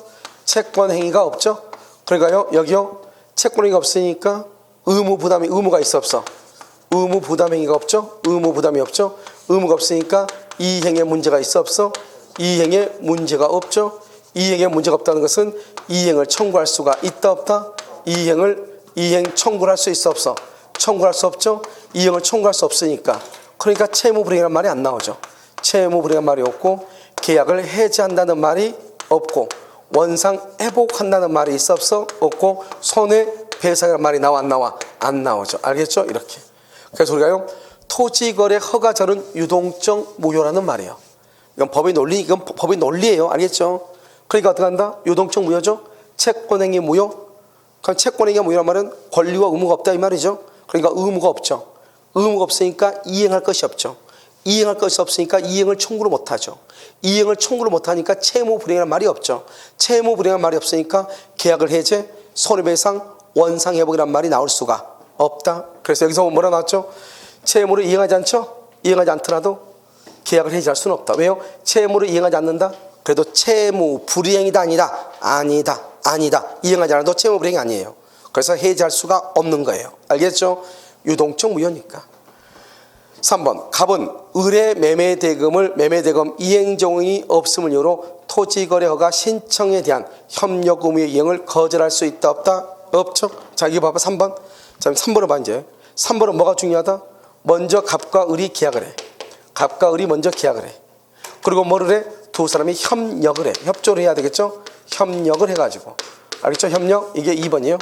채권행위가 없죠? 그러니까요 여기요 채권행위가 없으니까 의무가 있어 없어? 의무부담행위가 없죠? 의무부담이 없죠? 의무가 없으니까 이행에 문제가 있어 없어? 이행에 문제가 없죠? 이행에 문제가 없다는 것은 이행을 청구할 수가 있다 없다? 이행 청구를 할 수 있어 없어? 청구할 수 없죠? 이행을 청구할 수 없으니까. 그러니까 채무불이행이라는 말이 안 나오죠. 채무불이행이라는 말이 없고 계약을 해지한다는 말이 없고 원상 회복한다는 말이 있어 없어? 없고 손해배상이라는 말이 나와 안 나와? 안 나오죠. 알겠죠? 이렇게. 그래서 우리가요 토지거래 허가전은 유동적 무효라는 말이에요. 이건 법의 논리예요. 알겠죠? 그러니까 어떻게 한다? 유동적 무효죠? 채권행위 무효, 그럼 채권행위가 뭐란 말은 권리와 의무가 없다 이 말이죠. 그러니까 의무가 없죠. 의무가 없으니까 이행할 것이 없죠. 이행할 것이 없으니까 이행을 청구를 못하죠. 이행을 청구를 못하니까 채무불이행이라는 말이 없죠. 채무불이행이라는 말이 없으니까 계약을 해제, 손해배상, 원상회복이라는 말이 나올 수가 없다. 그래서 여기서 뭐라 나왔죠? 채무를 이행하지 않죠? 이행하지 않더라도 계약을 해지할 수는 없다. 왜요? 채무를 이행하지 않는다? 그래도 채무불이행이다 아니다? 아니다. 이행하지 않아도 채무불이행이 아니에요. 그래서 해지할 수가 없는 거예요. 알겠죠? 유동적 무효니까. 3번 갑은 의뢰 매매대금을 매매대금 이행정이 없음을 이유로 토지거래허가 신청에 대한 협력 의무의 이행을 거절할 수 있다 없다? 없죠. 자 이거 봐봐 3번. 자 3번은 봐 이제. 3번은 뭐가 중요하다? 먼저 갑과 을이 계약을 해. 갑과 을이 먼저 계약을 해. 그리고 뭐를 해? 두 사람이 협력을 해. 협조를 해야 되겠죠? 협력을 해가지고. 알겠죠? 협력. 이게 2번이에요.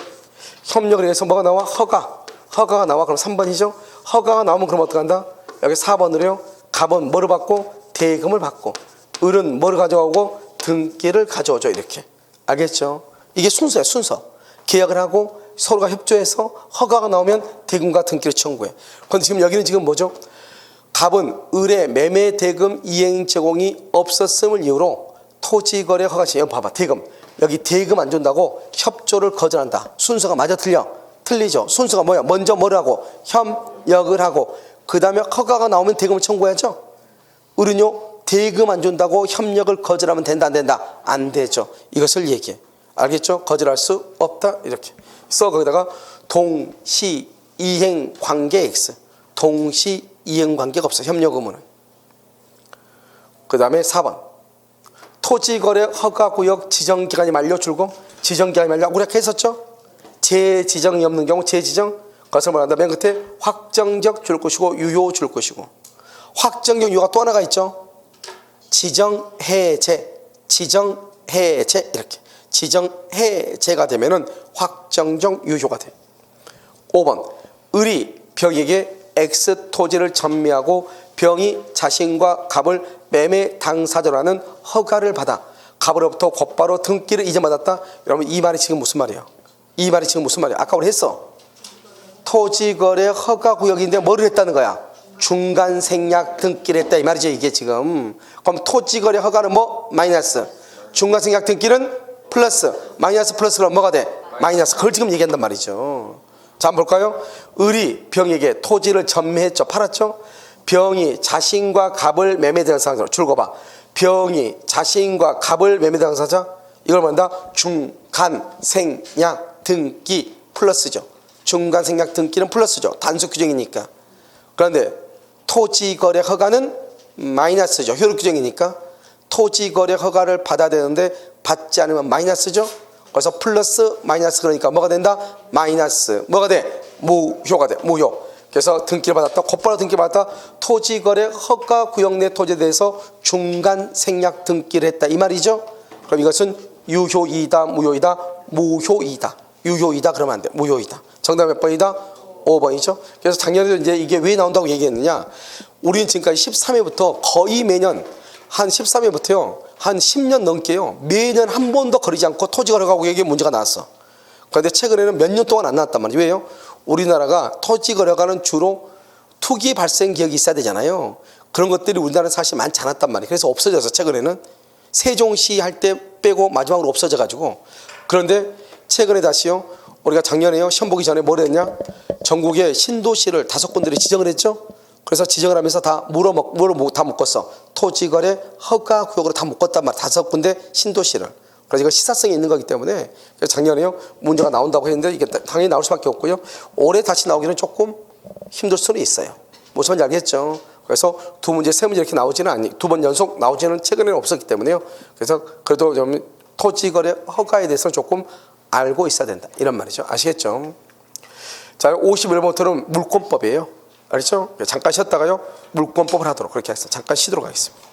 협력을 해서 뭐가 나와? 허가가 나와. 그럼 3번이죠? 허가가 나오면 그럼 어떡한다? 여기 4번으로요. 갑은 뭐를 받고? 대금을 받고. 을은 뭐를 가져오고? 등기를 가져오죠. 이렇게. 알겠죠? 이게 순서야 순서. 계약을 하고 서로가 협조해서 허가가 나오면 대금과 등기를 청구해. 그런데 지금 여기는 지금 뭐죠? 갑은 을의 매매 대금 이행 제공이 없었음을 이유로 토지거래 허가 시행. 봐봐 대금. 여기 대금 안 준다고 협조를 거절한다. 순서가 맞아 틀려? 틀리죠. 순서가 뭐야? 먼저 뭘 하고? 협력을 하고 그 다음에 허가가 나오면 대금을 청구해야죠. 을은요 대금 안 준다고 협력을 거절하면 된다 안 된다? 안 되죠. 이것을 얘기해. 알겠죠? 거절할 수 없다 이렇게 써. 거기다가 동시이행 관계 X. 동시이행 관계가 없어. 협력 의무는. 그 다음에 4번 토지거래 허가구역 지정기간이 만료 줄고 지정기간이 만료 우리가 했었죠? 재지정이 없는 경우 재지정 그것을 말한다. 맨 끝에 확정적 줄 것이고 유효 줄 것이고 확정적 유효가 또 하나가 있죠. 지정해제 이렇게 지정해제가 되면은 확정적 유효가 돼. 5번 을이 병에게 X 토지를 전매하고 병이 자신과 갑을 매매 당사자라는 허가를 받아 갑으로부터 곧바로 등기를 이전받았다. 여러분 이 말이 지금 무슨 말이에요? 이 말이 지금 무슨 말이야? 아까 우리 했어. 토지거래 허가구역인데 뭐를 했다는 거야? 중간생략 등기를 했다 이 말이죠. 이게 지금. 그럼 토지거래 허가는 뭐? 마이너스. 중간생략 등기는 플러스. 마이너스 플러스가 뭐가 돼? 마이너스. 그걸 지금 얘기한단 말이죠. 자 한번 볼까요? 을이 병에게 토지를 전매했죠. 팔았죠. 병이 자신과 갑을 매매 대상자로 줄거 봐. 병이 자신과 갑을 매매 당사자 이걸 뭐한다? 중간생략 등기 플러스죠. 중간생략 등기는 플러스죠. 단수 규정이니까. 그런데 토지거래 허가는 마이너스죠. 효력 규정이니까. 토지거래 허가를 받아야 되는데 받지 않으면 마이너스죠. 그래서 플러스 마이너스 그러니까 뭐가 된다? 마이너스. 뭐가 돼? 무효가 돼. 무효. 그래서 등기를 받았다. 곧바로 등기를 받았다. 토지거래 허가구역 내 토지에 대해서 중간생략 등기를 했다. 이 말이죠. 그럼 이것은 유효이다 무효이다? 무효이다. 유효이다 그러면 안 돼. 무효이다. 정답 몇 번이다? 5번이죠. 그래서 작년에도 이제 이게 왜 나온다고 얘기했느냐. 우리는 지금까지 13회부터 거의 매년 한 13회부터요. 한 10년 넘게요. 매년 한 번도 거리지 않고 토지거래가구역에 문제가 나왔어. 그런데 최근에는 몇 년 동안 안 나왔단 말이에요. 왜요? 우리나라가 토지거래가는 주로 투기 발생 기억이 있어야 되잖아요. 그런 것들이 우리나라는 사실 많지 않았단 말이에요. 그래서 없어져서 최근에는 세종시 할 때 빼고 마지막으로 없어져가지고. 그런데 최근에 다시요. 우리가 작년에요. 시험 보기 전에 뭘 했냐? 전국의 신도시를 5군데를 지정을 했죠. 그래서 지정을 하면서 다 다 묶었어. 토지거래 허가구역으로 다 묶었단 말이야. 5군데 신도시를. 그래서 이거 시사성이 있는 거기 때문에 작년에요. 문제가 나온다고 했는데 이게 당연히 나올 수밖에 없고요. 올해 다시 나오기는 조금 힘들 수는 있어요. 무슨 말인지 알겠죠? 그래서 2문제, 3문제 이렇게 나오지는 않니. 2번 연속 나오지는 최근에는 없었기 때문에요. 그래서 그래도 좀 토지거래 허가에 대해서는 조금 알고 있어야 된다. 이런 말이죠. 아시겠죠? 자, 51번부터는 물권법이에요. 알겠죠? 잠깐 쉬었다가요. 물권법을 하도록 그렇게 해서 잠깐 쉬도록 하겠습니다.